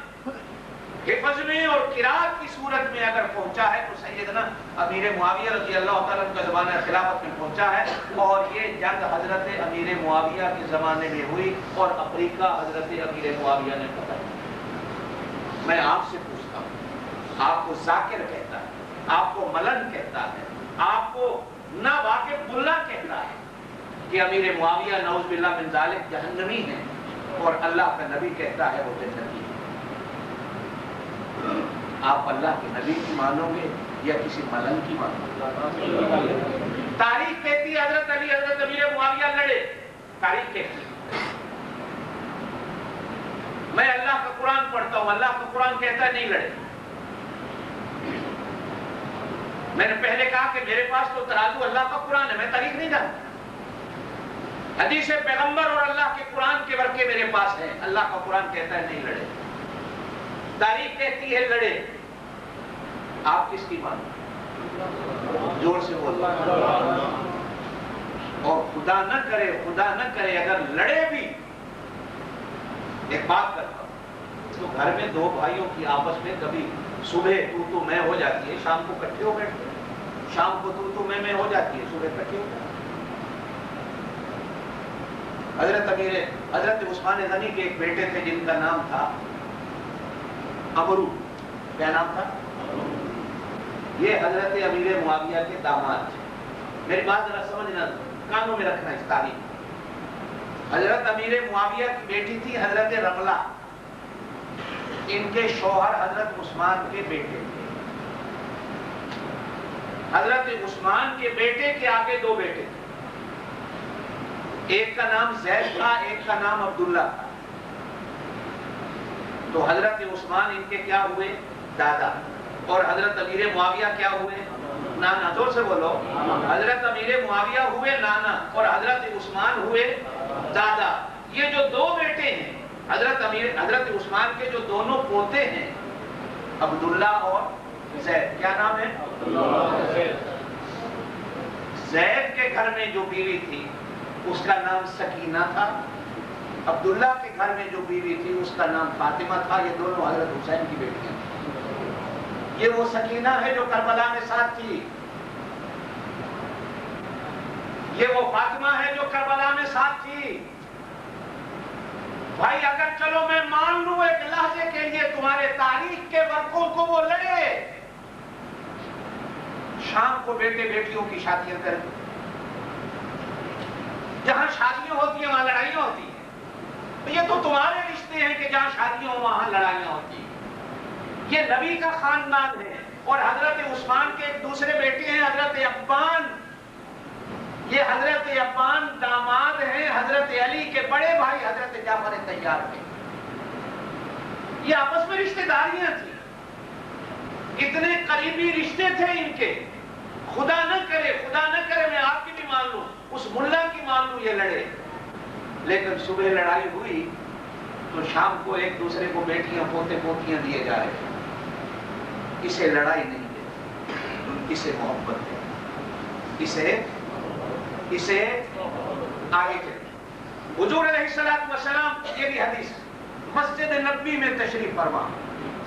حفظ میں اور قرات کی صورت میں اگر پہنچا ہے تو سیدنا امیر معاویہ رضی اللہ تعالیٰ عنہ کا زمانہ خلافت میں پہنچا ہے، اور یہ جنگ حضرت امیر معاویہ کے زمانے میں ہوئی اور افریقہ حضرت امیر معاویہ نے فتح کی۔ میں آپ سے پوچھتا ہوں، آپ کو ذاکر کہتا ہے، آپ کو ملن کہتا ہے، آپ کو نا واقف ملا کہتا ہے کہ امیر معاویہ نعوذ باللہ من ذالک جہنمی ہے، اور اللہ کا نبی کہتا ہے وہ جنتی ہے۔ آپ اللہ کے نبی کی مانو گے یا کسی ملن کی مانو گے؟ تاریخ کہتی ہے حضرت علی حضرت امیر معاویہ لڑے، تاریخ کہتی ہے۔ میں اللہ کا قرآن پڑھتا ہوں، اللہ کا قرآن کہتا ہے نہیں لڑے۔ میں نے پہلے کہا کہ میرے پاس تو ترازو اللہ کا قرآن ہے، میں تاریخ نہیں جانتا۔ حدیث پیغمبر اور اللہ کے قرآن کے ورقے میرے پاس ہیں، اللہ کا قرآن کہتا ہے نہیں لڑے، تاریخ کہتی ہے لڑے۔ آپ کس کی مانو؟ زور سے بولو۔ اور خدا نہ کرے اگر لڑے بھی، ایک بات کرتا ہوں، تو گھر میں دو بھائیوں کی آپس میں کبھی صبح تو میں ہو جاتی ہے، شام کو کٹھے ہو بیٹھتے ہیں، شام کو تو میں ہو جاتی ہے، صبح کٹھے ہو جاتی ہے۔ حضرت عثمان غنی کے ایک بیٹے تھے جن کا نام تھا امرو۔ کیا نام تھا؟ یہ حضرت امیر معاویہ کے داماد تھے۔ میری بات ذرا سمجھنا، کانوں میں رکھنا اس تاریخ۔ حضرت امیر معاویہ کی بیٹی تھی حضرت رملہ، ان کے شوہر حضرت عثمان کے بیٹے تھے۔ حضرت عثمان کے بیٹے کے آگے دو بیٹے تھے، ایک کا نام زید تھا، ایک کا نام عبداللہ تھا۔ تو حضرت عثمان ان کے کیا ہوئے؟ دادا، اور حضرت امیر معاویہ کیا ہوئے؟ نانا۔ زور سے بولو۔ حضرت امیر معاویہ ہوئے نانا اور حضرت عثمان ہوئے دادا۔ یہ جو دو بیٹے ہیں حضرت عثمان کے، جو دونوں پوتے ہیں عبداللہ اور زید، کیا نام ہے؟ زید کے گھر میں جو بیوی تھی اس کا نام سکینہ تھا، عبداللہ کے گھر میں جو بیوی تھی اس کا نام فاطمہ تھا۔ یہ دونوں حضرت حسین کی بیٹیاں تھیں۔ یہ وہ سکینہ ہے جو کربلا میں ساتھ تھی، یہ وہ فاطمہ ہے جو کربلا میں ساتھ تھی۔ بھائی اگر چلو میں مان لوں ایک لحظے کے لیے تمہارے تاریخ کے ورقوں کو، وہ لڑے، شام کو بیٹے بیٹیوں کی شادیاں کریں، جہاں شادیاں ہوتی ہیں وہاں لڑائیاں ہوتی ہیں۔ یہ تو تمہارے رشتے ہیں کہ جہاں شادیاں ہوں وہاں لڑائیاں ہوتی ہیں۔ یہ نبی کا خاندان ہے، اور حضرت عثمان کے ایک دوسرے بیٹے ہیں حضرت عفان، یہ حضرت عفان داماد ہیں حضرت علی کے بڑے بھائی حضرت جعفر طیار کے۔ یہ آپس میں رشتہ داریاں تھیں، اتنے قریبی رشتے تھے ان کے۔ خدا نہ کرے میں آپ کی بھی مان لوں، اس ملا کی مان لوں، یہ لڑے، لیکن صبح لڑائی ہوئی تو شام کو ایک دوسرے کو بیٹیاں پوتے پوتیاں دیے جا رہے۔ اسے لڑائی نہیں ہے، اسے محبت ہے، اسے آگے چلے۔ حضور علیہ السلام، یہ بھی حدیث، مسجد نبوی میں تشریف فرما،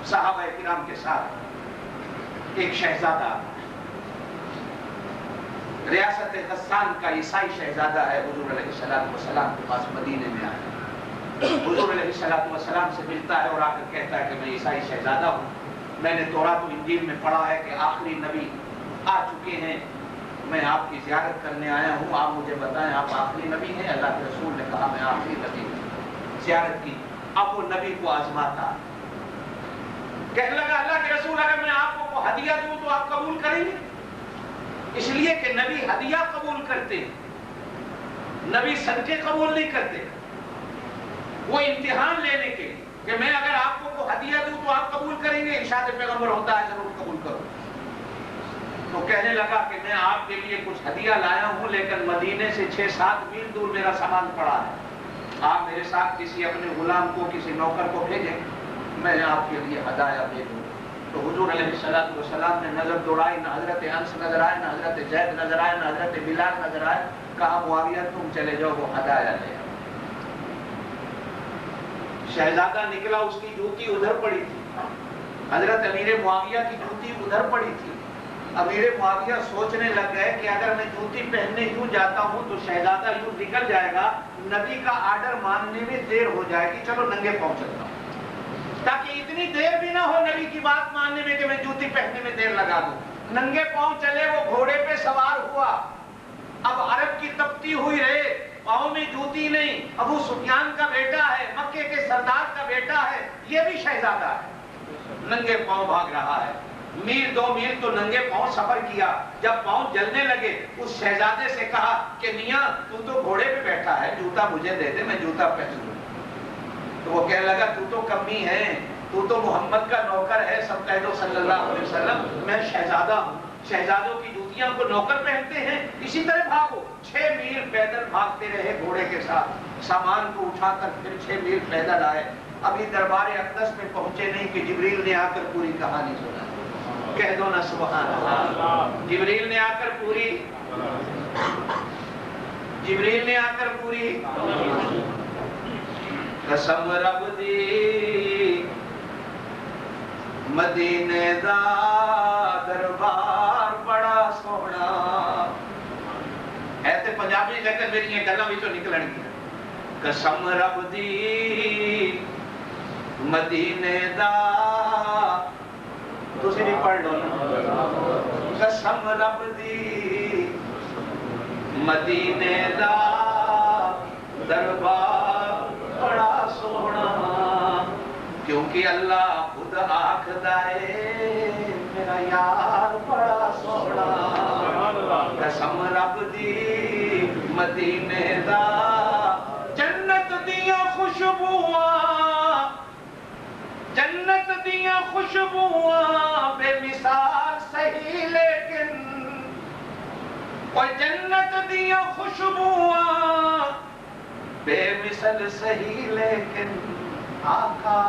صحابہ کرام کے ساتھ ایک شہزادہ، ریاست غسان کا عیسائی شہزادہ ہے، حضور علیہ السلام کے پاس مدینے میں آیا۔ حضور علیہ السلام سے ملتا ہے اور آ کر کہتا ہے کہ میں عیسائی شہزادہ ہوں، میں نے تورات و انجیل میں پڑھا ہے کہ آخری نبی آ چکے ہیں، میں آپ کی زیارت کرنے آیا ہوں، آپ مجھے بتائیں آپ آخری نبی ہیں؟ اللہ کے رسول نے کہا میں آخری نبی ہوں۔ زیارت کی، اب وہ نبی کو آزماتا، کہنے لگا اللہ کے رسول اگر میں آپ کو ہدیہ دوں تو آپ قبول کریں گے؟ اس لیے کہ نبی ہدیہ قبول کرتے، نبی صدقے قبول نہیں کرتے۔ وہ امتحان لینے کے لیے کہ میں اگر آپ کو ہدیہ دوں تو آپ قبول کریں گے؟ ارشاد پیغمبر ہوتا ہے ضرور قبول کرو۔ تو کہنے لگا کہ میں آپ کے لیے کچھ ہدیہ لایا ہوں، لیکن مدینے سے 6-7 میل دور میرا سامان پڑا ہے، آپ میرے ساتھ کسی اپنے غلام کو، کسی نوکر کو بھیجیں، میں آپ کے لیے ہدایہ بھیجوں۔ تو حضور علیہ السلام نے نظر دوڑائی، نہ حضرت انس نظر آئے، نہ حضرت زید نظر آئے، نہ حضرت بلال نظر آئے، کہا معاویہ تم چلے جاؤ، وہ ہدایہ لے آؤ۔ شہزادہ نکلا، اس کی جوتی ادھر پڑی تھی، حضرت امیر معاویہ کی جوتی ادھر پڑی تھی. امیر معاویہ سوچنے لگ گئے کہ اگر میں جوتی پہننے یوں جاتا ہوں تو شہزادہ یوں نکل جائے گا, نبی کا آرڈر ماننے میں دیر ہو جائے گی, چلو ننگے پاؤں چلتا ہوں تاکہ اتنی دیر بھی نہ ہو نبی کی بات ماننے میں کہ میں جوتی پہننے میں دیر لگا دوں. ننگے پاؤں چلے, وہ گھوڑے پہ سوار ہوا. اب عرب کی تپتی ہوئی رہے, پاؤں میں جوتی نہیں, ابو سفیان کا بیٹا ہے, مکے کے سردار کا بیٹا ہے, یہ بھی شہزادہ ہے, ننگے پاؤں بھاگ رہا ہے. میل 2 میل تو ننگے پاؤں سفر کیا. جب پاؤں جلنے لگے اس شہزادے سے کہا کہ میاں تو گھوڑے پہ بیٹھا ہے, جوتا مجھے دے دے, میں جوتا پہن لوں. تو وہ کہنے لگا تو کمی ہے, تو محمد کا نوکر ہے, سب کہہ دو صلی اللہ علیہ وسلم, میں شہزادہ ہوں. شہزادوں کی جوتیاں کو نوکر پہنتے ہیں. اسی طرح بھاگو. 6 میل پیدل بھاگتے رہے گھوڑے کے ساتھ, سامان کو اٹھا کر پھر 6 میل پیدل آئے. ابھی دربار اقدس میں پہنچے نہیں کہ جبریل نے آ کر پوری کہانی سنا. کہہ دو نا سبحان اللہ. جبریل نے آ کر پوری قسم رب دی مدینے دا دربار بڑا سونا. ایسے پنجابی لیکن میری یہ گلاں وچوں نکلن گی. قسم رب دی مدینے دا, تسی بھی پڑھ لو نا. قسم رب دی مدینے دا دربار بڑا سونا, کیونکہ اللہ خود آکھدا ہے میرا یار بڑا سونا. قسم رب دی مدینے دا جنت دیاں خوشبوواں, جنت دیاں خوشبوواں بے مثال سہی, لیکن اور جنت دیاں خوشبوواں بے مثل سہی, لیکن آقا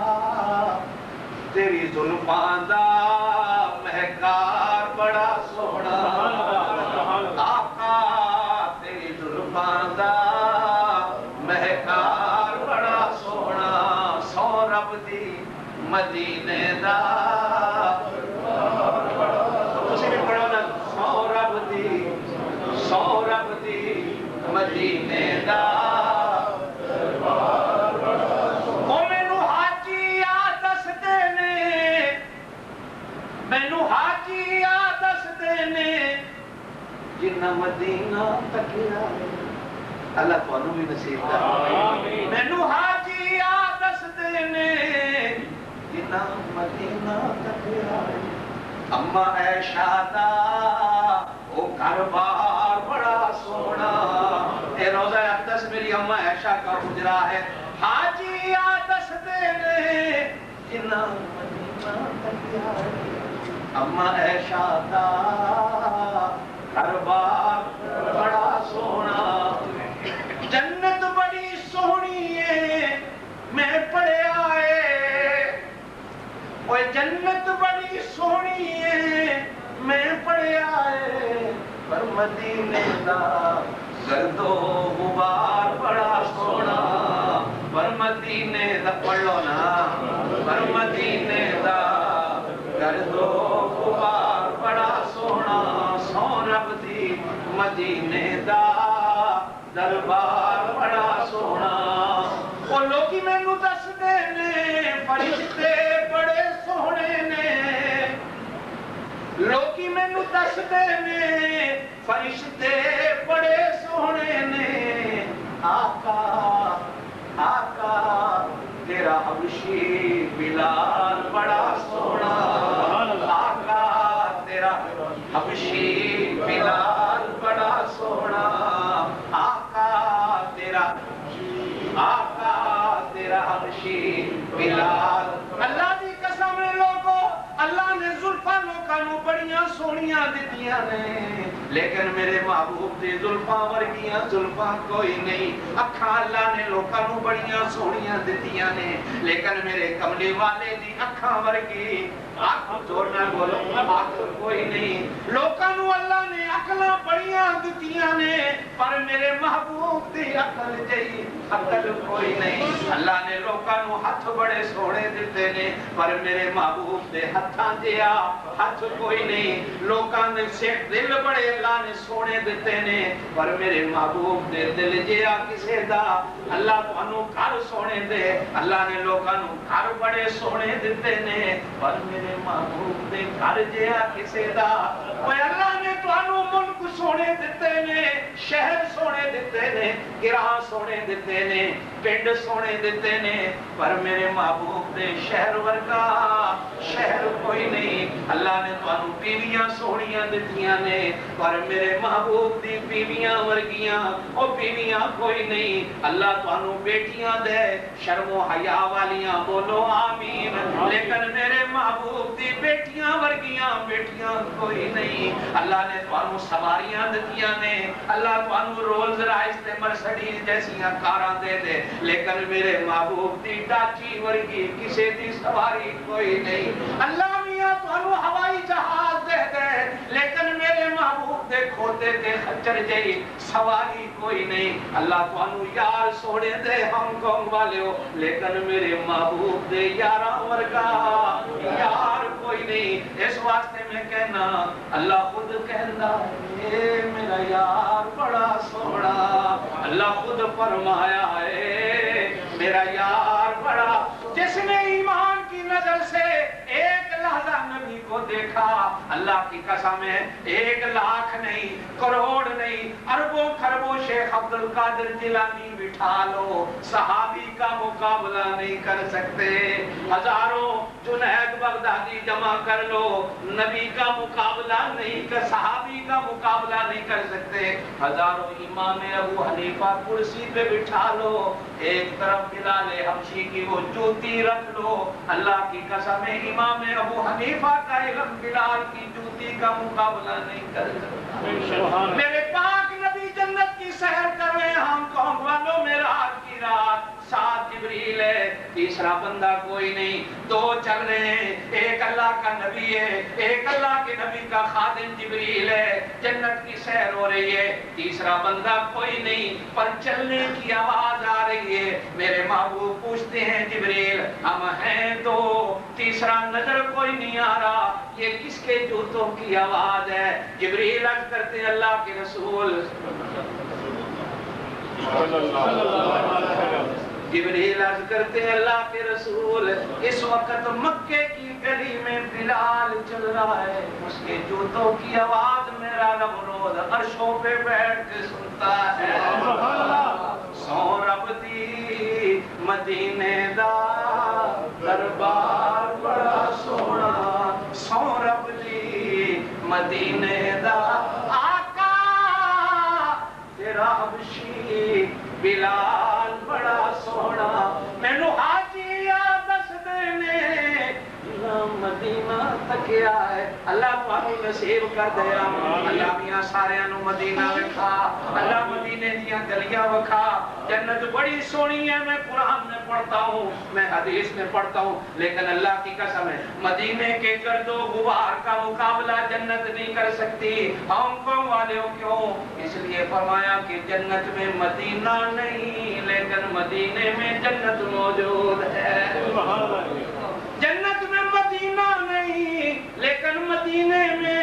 تیری زلفاں دا مہکار بڑا سونا. آقا تیری زلفاں دا مہکار بڑا سونا. سو رب دی مدینے دا, تسی بھی پڑھو نا. سو رب دی مدینے دا او مینوں حاجی آ دسدے نے, مینوں حاجی آ دسدے نے جنہ مدینہ تکیا. اللہ تانوں بھی نصیب کرے. مینوں حاجی آ دسدے نے جنہ مدینہ تکیا. اما عائشہ دا او گھر بار بڑا سونا. اے روضہ اقدس میری اما عائشہ کا حجرہ ہے. حاجی آ دسدے نے جنہ مدینہ تکیا. اما عائشہ دا گھر بار بڑا سونا. جنت بڑی سونی ہے میں پڑھیا ہے, اوے جنت بڑی سونی ہے میں پڑھیا ہے, پر مدینے دا گرد و غبار بڑا سونا. پر مدینے دا پڑھ لو نا. پر مدینے دا گرد و غبار بڑا سونا. سو رب دی مدینے دا دربار بڑا سونا. وہ لوگی مینوں دسدے نے فرشتے بڑے سونے نے, لوگی مینوں دسدے نے فرشتے بڑے سونے نے. آقا آقا تیرا حبشی بلال بڑا سونا. آقا تیرا حبشی بلال بڑا سونا. آقا تیرا حبشی بلال. اللہ دی قسم لوگو, اللہ نے زلفاں لوکاں نوں بڑیاں سونیاں دتیاں نے, لیکن میرے محبوب دی زلفاں ورگیاں زلفاں کوئی نہیں. اکھاں اللہ نے لوکاں نوں بڑیاں سونیاں دتیاں نے, لیکن میرے کملی والے دی اکھاں ورگی اکھ جوڑنا بولو اکھ کوئی نہیں. لوکاں نوں اللہ نے عقلاں بڑیاں دتیاں نے پر میرے محبوب دی عقل جئی عقل کوئی نہیں اللہ نے لوکاں نو ہاتھ بڑے سونے دتے نے پر میرے محبوب دے ہتھاں جیا ہاتھ کوئی نہیں لوکاں دے دل بڑے اللہ نے سونے دتے نے پر میرے محبوب دے دل جیا کسے دا اللہ تانوں گھر سونے دے اللہ نے لوکاں نو گھر بڑے سونے دتے نے پر میرے محبوب دے گھر جیا کسے دا اوے اللہ نے تانوں ملک سونے دتے نے شہر سونے دتے نے گراں سونے دتے نے پنڈ سونے دتے نے پر میرے محبوب دے شہر ورگا شہر کوئی نہیں اللہ نے تانوں بیویاں سونیاں دتیاں نے پر میرے محبوب دی بیویاں ورگیاں او بیویاں کوئی نہیں اللہ تانوں بیٹیاں دے شرم و حیا والیاں بولو آمین لیکن میرے محبوب دی بیٹیاں ورگیاں بیٹیاں کوئی نہیں اللہ نے تانوں سواریاں دتیاں نے اللہ تانوں رولز رائس تے مرسڈیز جیسیاں کاراں دے دے لیکن میرے محبوب دی ڈاچی ورگی کسے دی سواری کوئی نہیں اللہ میاں تانوں ہوائی جہاز دے دے لیکن میرے محبوب دے کھوتے تے خچر جئی سواری کوئی نہیں اللہ تانوں یار سوڑے دے ہم کونگ والے ہو لیکن میرے محبوب دے یاراں ورگا یار کوئی نہیں اس واسطے میں کہنا اللہ خود کہندا اے میرا یار بڑا سوڑا اللہ خود فرمایا ہے میرا یار بڑا جس نے ایمان کی نظر سے ایک لحظہ نبی کو دیکھا اللہ کی قسم ہے 1 لاکھ نہیں کروڑ نہیں اربوں خربوں شیخ عبد القادر جیلانی بٹھا لو صحابی کا مقابلہ نہیں کر سکتے ہزاروں جنید بغدادی جمع کر لو نبی کا مقابلہ نہیں کر صحابی کا مقابلہ نہیں کر سکتے ہزاروں امام ابو حنیفہ کرسی پہ بٹھا لو ایک طرف بلال حبشی کی وہ جوتی رکھ لو اللہ کی قسم ہے امام ابو حنیفہ کا علم بلال کی جوتی کا مقابلہ نہیں کر سکتا میرے پاک نبی جنت کی سیر کر رہے ہیں ہم قوم والوں میں رات کی رات ساتھ جبریل ہے تیسرا بندہ کوئی نہیں 2 چل رہے ہیں ایک اللہ کا نبی ہے ایک اللہ کے نبی کا خادم جبریل ہے جنت کی سیر ہو رہی ہے تیسرا بندہ کوئی نہیں پر چلنے کی آواز آ رہی ہے میرے محبوب پوچھتے ہیں جبریل ہم ہیں 2 تیسرا نظر کوئی نہیں آ رہا یہ کس کے جوتوں کی آواز ہے جبریل عرض کرتے ہیں اللہ کے رسول جبریل عرض کرتے ہیں اللہ کے رسول اس وقت مکے کی گلی میں بلال چل رہا ہے اس کے جوتوں کی آواز میرا رب روز عرشوں پہ بیٹھ کے سنتا ہے سو رب دی مدینے دا دربار بڑا سونا سو رب دی مدینے دا آقا تیرا حبشی بلال بڑا سونا مینوں حاجی یاد دس دینے مدینہ تکیا ہے اللہ تانوں نصیب کر دیا اللہ میاں سارے نو مدینہ وکھا اللہ مدینے دیاں گلیاں وکھا جنت بڑی سونی ہے میں قرآن میں پڑھتا ہوں میں حدیث میں پڑھتا ہوں لیکن اللہ کی قسم ہے مدینے کے گرد و غبار کا مقابلہ جنت نہیں کر سکتی ہم کونگ والے ہو کیوں اس لیے فرمایا کہ جنت میں مدینہ نہیں لیکن مدینے میں جنت موجود ہے جنت میں مدینہ نہیں لیکن مدینے میں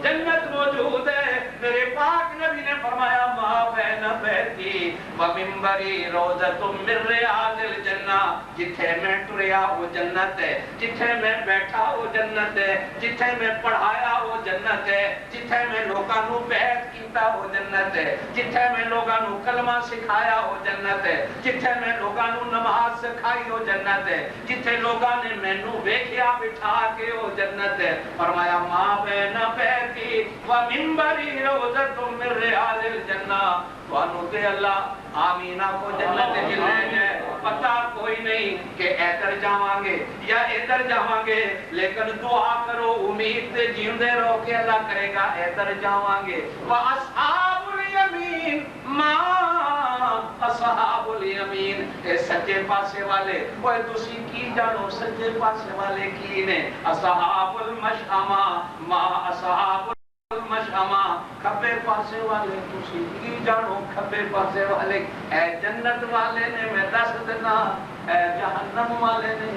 جنت موجود ہے میرے پاک نبی نے فرمایا ما بین بیتی و منبری روضۃ من ریاض الجنہ جتھے میں ٹریا وہ جنت ہے جتھے میں بیٹھا وہ جنت ہے جتھے میں پڑھایا وہ جنت ہے جتھے میں لوگاں نو بیعت کیتا وہ جنت ہے جتھے میں لوگاں نو کلمہ سکھایا وہ جنت ہے جتھے میں لوگاں نو نماز سکھائی وہ جنت ہے جتھے لوگاں نے مینوں ویکھیا بٹھا کے وہ جنت ہے فرمایا ما بین بیتی و منبری روضۃ من ریاض الجنہ وانو تے اللہ آمینہ کو جنت دل لے جائے پتہ کوئی نہیں کہ ادھر جاواں گے یا ادھر جاواں گے لیکن دعا کرو امید تے جیندے رہو کہ اللہ کرے گا ادھر جاواں گے واصحاب الیمین ما اصحاب الیمین اے سجے پاسے والے اوے تسی کی جانو سجے پاسے والے کی نے اصحاب المشأمہ ما اصحاب مشامہ کھبے پاسے والے تسی کی جانو کھبے پاسے والے اے جنت والے نے میں دس دینا اے جہنم والے نے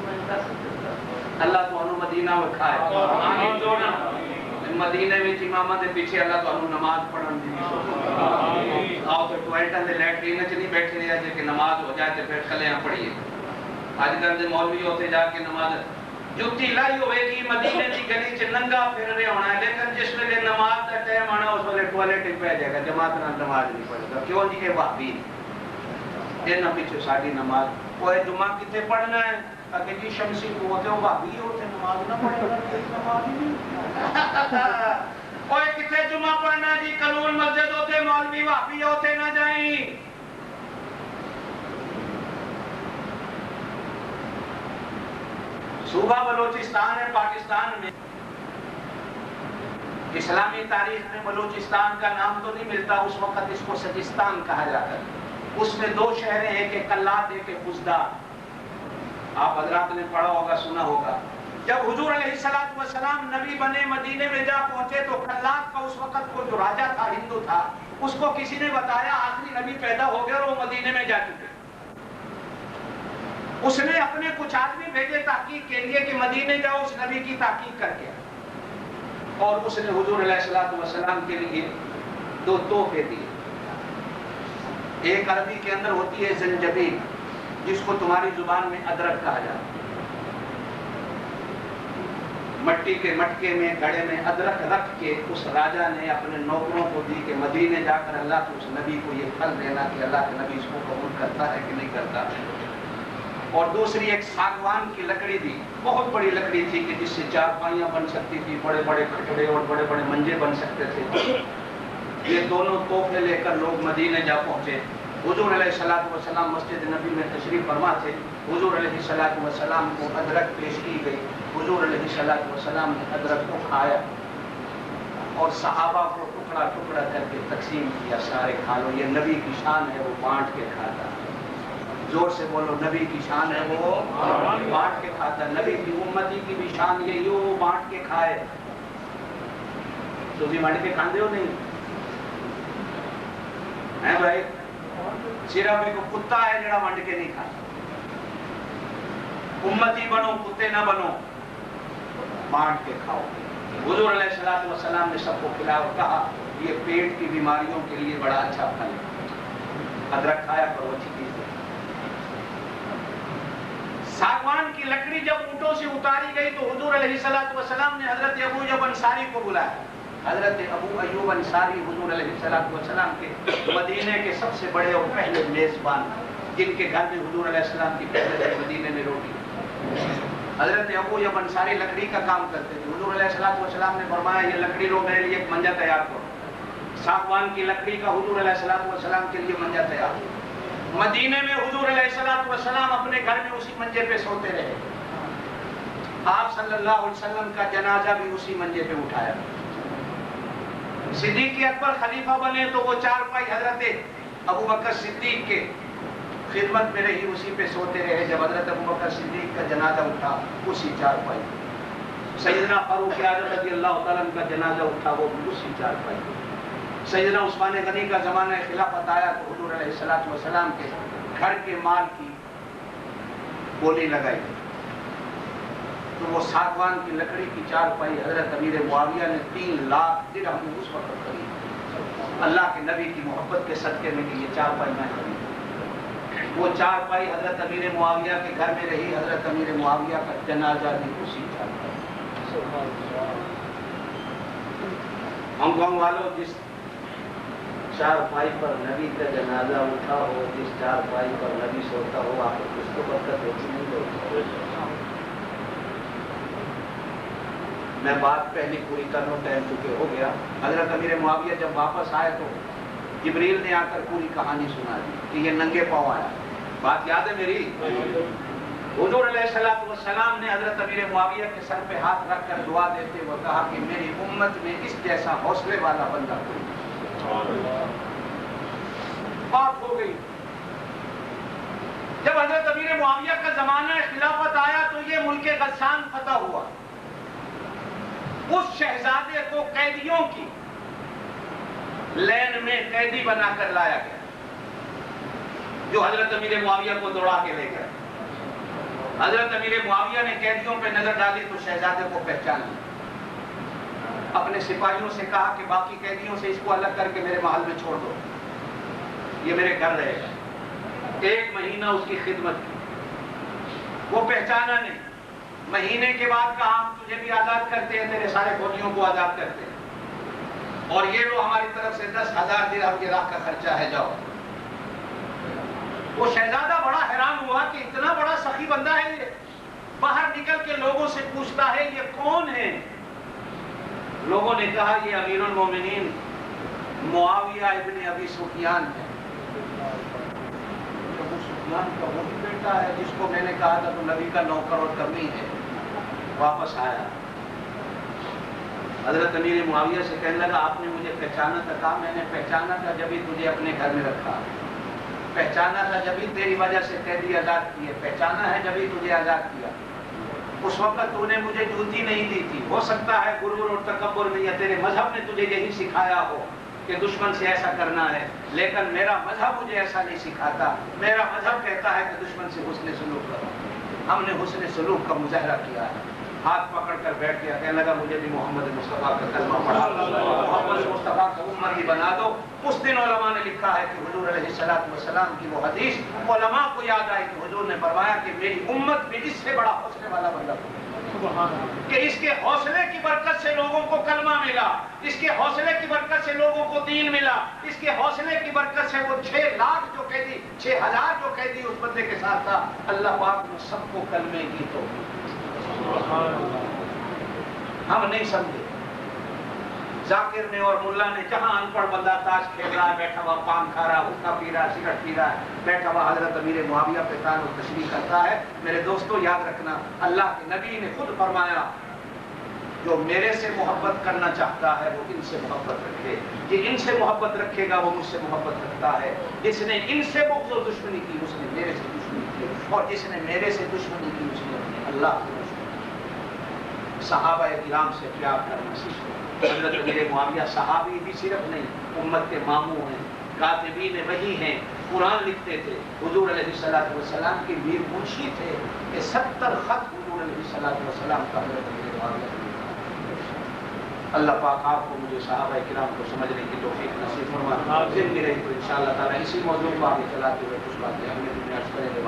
میں دس دینا اللہ تانوں مدینہ وکھائے آمین مدینے وچ اماماں دے پیچھے اللہ تانوں نماز پڑھن دی آؤ تو ٹوائلٹاں دے لیٹرین وچ نہیں بیٹھے رہیا جے کہ نماز ہو جائے تے پھر کلیاں پڑھیے اج کل دے مولوی ہوتے جا کے نماز جُتی لائی ہوئے گی مدینے دی گلی چ ننگا پھر رہے ہونا ہے لیکن جس ویلے نماز دا ٹائم آنا اس ویلے ٹوائلٹ ہی پہ جائے گا جماعت نال نماز نہیں پڑھے گا کیوں جی یہ وہابی انہاں پیچھے ساڈی نماز کوئی جمعہ کتے پڑھنا ہے کہ جی شمسی کو ہوتے ہو وہابی ہوتے نماز نہ پڑھے گا کوئی نماز ہی نہیں کوئی کتے جمعہ پڑھنا جی قانون مسجد ہوتے مولوی وہابی ہوتے نہ جائیں صوبہ بلوچستان ہے پاکستان میں اسلامی تاریخ میں بلوچستان کا نام تو نہیں ملتا اس وقت اس کو سجستان کہا جاتا ہے اس میں دو شہریں ہیں کہ کلات ایک خزدار آپ حضرات نے پڑھا ہوگا سنا ہوگا جب حضور علیہ السلام نبی بنے مدینے میں جا پہنچے تو کلات کا اس وقت کو جو راجہ تھا ہندو تھا اس کو کسی نے بتایا آخری نبی پیدا ہو گیا اور وہ مدینے میں جا چکے اس نے اپنے کچھ آدمی بھیجے تحقیق کے لیے کہ مدینے جاؤ اس نبی کی تحقیق کر کے اور اس نے حضور علیہ السلام کے لیے دو تحفے دیے ایک عربی کے اندر ہوتی ہے زنجبیل جس کو تمہاری زبان میں ادرک کہا جاتا ہے مٹی کے مٹکے میں گھڑے میں ادرک رکھ کے اس راجہ نے اپنے نوکروں کو دی کہ مدینے جا کر اللہ کو اس نبی کو یہ پھل دینا کہ اللہ کے نبی اس کو قبول کرتا ہے کہ نہیں کرتا اور دوسری ایک ساگوان کی لکڑی دی بہت بڑی لکڑی تھی کہ جس سے چارپائیاں بن سکتی تھی بڑے بڑے کھٹڑے اور بڑے بڑے منجے بن سکتے تھے یہ دونوں تحفے لے کر لوگ مدینے جا پہنچے حضور علیہ السلام مسجد نبی میں تشریف فرما تھے حضور علیہ السلام کو ادرک پیش کی گئی حضور علیہ السلام نے ادرک کو کھایا اور صحابہ کو ٹکڑا ٹکڑا کر کے تقسیم کیا سارے کھا لو یہ نبی کی شان ہے وہ بانٹ کے کھاتا زور سے بولو نبی کی شان ہے وہ بانٹ کے کھاتا نبی کی امتی کی بھی شان یہی ہو وہ بانٹ کے کھائے تو بھی بانٹ کے کھاندے ہو نہیں ہے بھائی صرف ایک کتا ہے جڑا بانٹ کے نہیں کھاتا امتی بنو کتے نہ بنو بانٹ کے کھاؤ حضور علیہ السلام نے سب کو کھلایا اور کہا یہ پیٹ کی بیماریوں کے لیے بڑا اچھا پھل ہے ادرک کھایا کرو اچھی چیز ہے ساگوان کی لکڑی جب اونٹوں سے اتاری گئی تو حضور علیہ السلام نے حضرت ابو ایوب انصاری کو بلایا حضرت ابو ایوب انصاری حضور علیہ السلام کے مدینے کے سب سے بڑے اور پہلے میزبان جن کے گھر میں حضور علیہ السلام کی پہلے مدینے میں روٹی حضرت ابو ایوب انصاری لکڑی کا کام کرتے تھے حضور علیہ السلام نے فرمایا یہ لکڑی لو میرے لیے ایک منجا تیار کرو ساگوان کی لکڑی کا حضور علیہ السلام کے لیے منجا تیار مدینے میں حضور علیہ السلام اپنے گھر میں اسی منجے پہ سوتے رہے آپ صلی اللہ علیہ وسلم کا جنازہ بھی اسی منجے پہ اٹھایا صدیق اکبر خلیفہ بنے تو وہ چارپائی حضرت ابو بکر صدیق کے خدمت میں رہی اسی پہ سوتے رہے جب حضرت ابو بکر صدیق کا جنازہ اٹھا اسی چارپائی سیدنا فاروق اعظم رضی اللہ تعالیٰ کا جنازہ اٹھا وہ بھی اسی چارپائی سیدنا عثمان غنی کا زمانہ خلافت آیا تو حضور علیہ السلام کے گھر کے مال کی بولی لگائی تو وہ ساگوان کی لکڑی کی چارپائی حضرت امیر معاویہ نے 3 لاکھ درہم اس وقت خریدی اللہ کے نبی کی محبت کے صدقے میں کہ یہ چارپائی میں خریدی وہ چارپائی حضرت امیر معاویہ کے گھر میں رہی حضرت امیر معاویہ کا جنازہ بھی اسی چارپائی ہانگ کانگ والوں جس چارپائی پر نبی کا جنازہ اٹھا ہو جس چارپائی پر نبی سوتا ہو آپ کو کس کو برکت ہوتی نہیں ہوتی میں بات پہلی پوری کرنا ٹائم چکے ہو گیا حضرت امیر معاویہ جب واپس آئے تو جبریل نے آ کر پوری کہانی سنا دی کہ یہ ننگے پاؤں آیا بات یاد ہے میری حضور علیہ السلام نے حضرت امیر معاویہ کے سر پہ ہاتھ رکھ کر دعا دیتے ہوئے کہا کہ میری امت میں اس جیسا حوصلے والا بندہ کوئی بات ہو گئی جب حضرت امیر معاویہ کا زمانہ خلافت آیا تو یہ ملک غسان فتح ہوا اس شہزادے کو قیدیوں کی لین میں قیدی بنا کر لایا گیا، جو حضرت امیر معاویہ کو دوڑا کے لے گئے۔ حضرت امیر معاویہ نے قیدیوں پہ نظر ڈالی تو شہزادے کو پہچان لیا، اپنے سپاہیوں سے کہا کہ باقی قیدیوں سے اس کو الگ کر کے میرے محل میں چھوڑ دو، یہ میرے گھر رہے گا۔ 1 مہینہ اس کی خدمت کی، وہ پہچانا نہیں۔ مہینے کے بعد کہا ہم تجھے بھی آزاد کرتے ہیں، تیرے سارے فوجیوں کو آزاد کرتے ہیں، اور یہ لو ہماری طرف سے 10,000 درہم کی راہ کا خرچہ ہے، جاؤ۔ وہ شہزادہ بڑا حیران ہوا کہ اتنا بڑا سخی بندہ ہے یہ، باہر نکل کے لوگوں سے پوچھتا ہے یہ کون ہے؟ لوگوں نے کہا یہ امیر المومنین معاویہ ابن ابی سفیان ہے۔ ابو سفیان کا وہی بیٹا ہے جس کو میں نے کہا تھا تو نبی کا نوکر اور کمی ہے۔ واپس آیا، حضرت امیر معاویہ سے کہنے لگا آپ نے مجھے پہچانا تھا؟ کہا میں نے پہچانا تھا جبھی تجھے اپنے گھر میں رکھا، پہچانا تھا جبھی تیری وجہ سے قیدی آزاد کیے، پہچانا ہے جبھی تجھے آزاد کیا۔ اس وقت تو نے مجھے جوتی نہیں دی تھی، ہو سکتا ہے غرور اور تکبر میں یا تیرے مذہب نے تجھے یہی سکھایا ہو کہ دشمن سے ایسا کرنا ہے، لیکن میرا مذہب مجھے ایسا نہیں سکھاتا۔ میرا مذہب کہتا ہے کہ دشمن سے حسن سلوک کرو۔ ہم نے حسن سلوک کا مظاہرہ کیا ہے۔ ہاتھ پکڑ کر بیٹھ گیا، کہنے لگا مجھے بھی محمد مصطفیٰ کا کلمہ پڑھا دو، محمد مصطفیٰ کا امتی بنا دو۔ اس دن علماء نے لکھا ہے کہ حضور علیہ السلام کی وہ حدیث علماء کو یاد آئی کہ حضور نے فرمایا کہ میری امت میں اس سے بڑا حوصلے والا بندہ کہ اس کے حوصلے کی برکت سے لوگوں کو کلمہ ملا، اس کے حوصلے کی برکت سے لوگوں کو دین ملا، اس کے حوصلے کی برکت سے وہ 6 لاکھ جو قیدی 6,000 جو قیدی اس بندے کے ساتھ تھا، اللہ پاک نے سب کو کلمے کی تو ہم نہیں سمجھے۔ ذاکر نے اور ملا نے جہاں ان پڑھ بندہ تاش کھیل رہا ہے، بیٹھا ہوا پان کھا رہا، حقہ پی رہا، سگرٹ پی رہا ہے، بیٹھا ہوا حضرت امیر معاویہ پہ تان و تشریح کرتا ہے۔ میرے دوستو یاد رکھنا، اللہ کے نبی نے خود فرمایا جو میرے سے محبت کرنا چاہتا ہے وہ ان سے محبت رکھے، یہ ان سے محبت رکھے گا وہ مجھ سے محبت رکھتا ہے۔ جس نے ان سے بغض و دشمنی کی اس نے میرے سے دشمنی کی، اور جس نے میرے سے دشمنی کی اس نے اپنے اللہ سے دشمنی کی۔ صحابہ کرام سے پیار کرنا سیکھو۔ حضرت امیر معاویہ صحابی بھی صرف نہیں، امت کے ماموں ہیں، کاتبین وحی ہیں، قرآن لکھتے تھے، حضور علیہ السلام کے میر منشی تھے کہ 70 خط حضور علیہ السلام کا حضرت امیر معاویہ نے لکھا۔ اللہ پاک آپ کو مجھے صحابہ کرام کو سمجھنے کی توفیق نصیب فرما۔ زندگی رہی تو انشاءاللہ تعالیٰ اسی موضوع کو آگے چلاتے ہوئے کچھ باتیں ہم نے دنیا سے کریں گے۔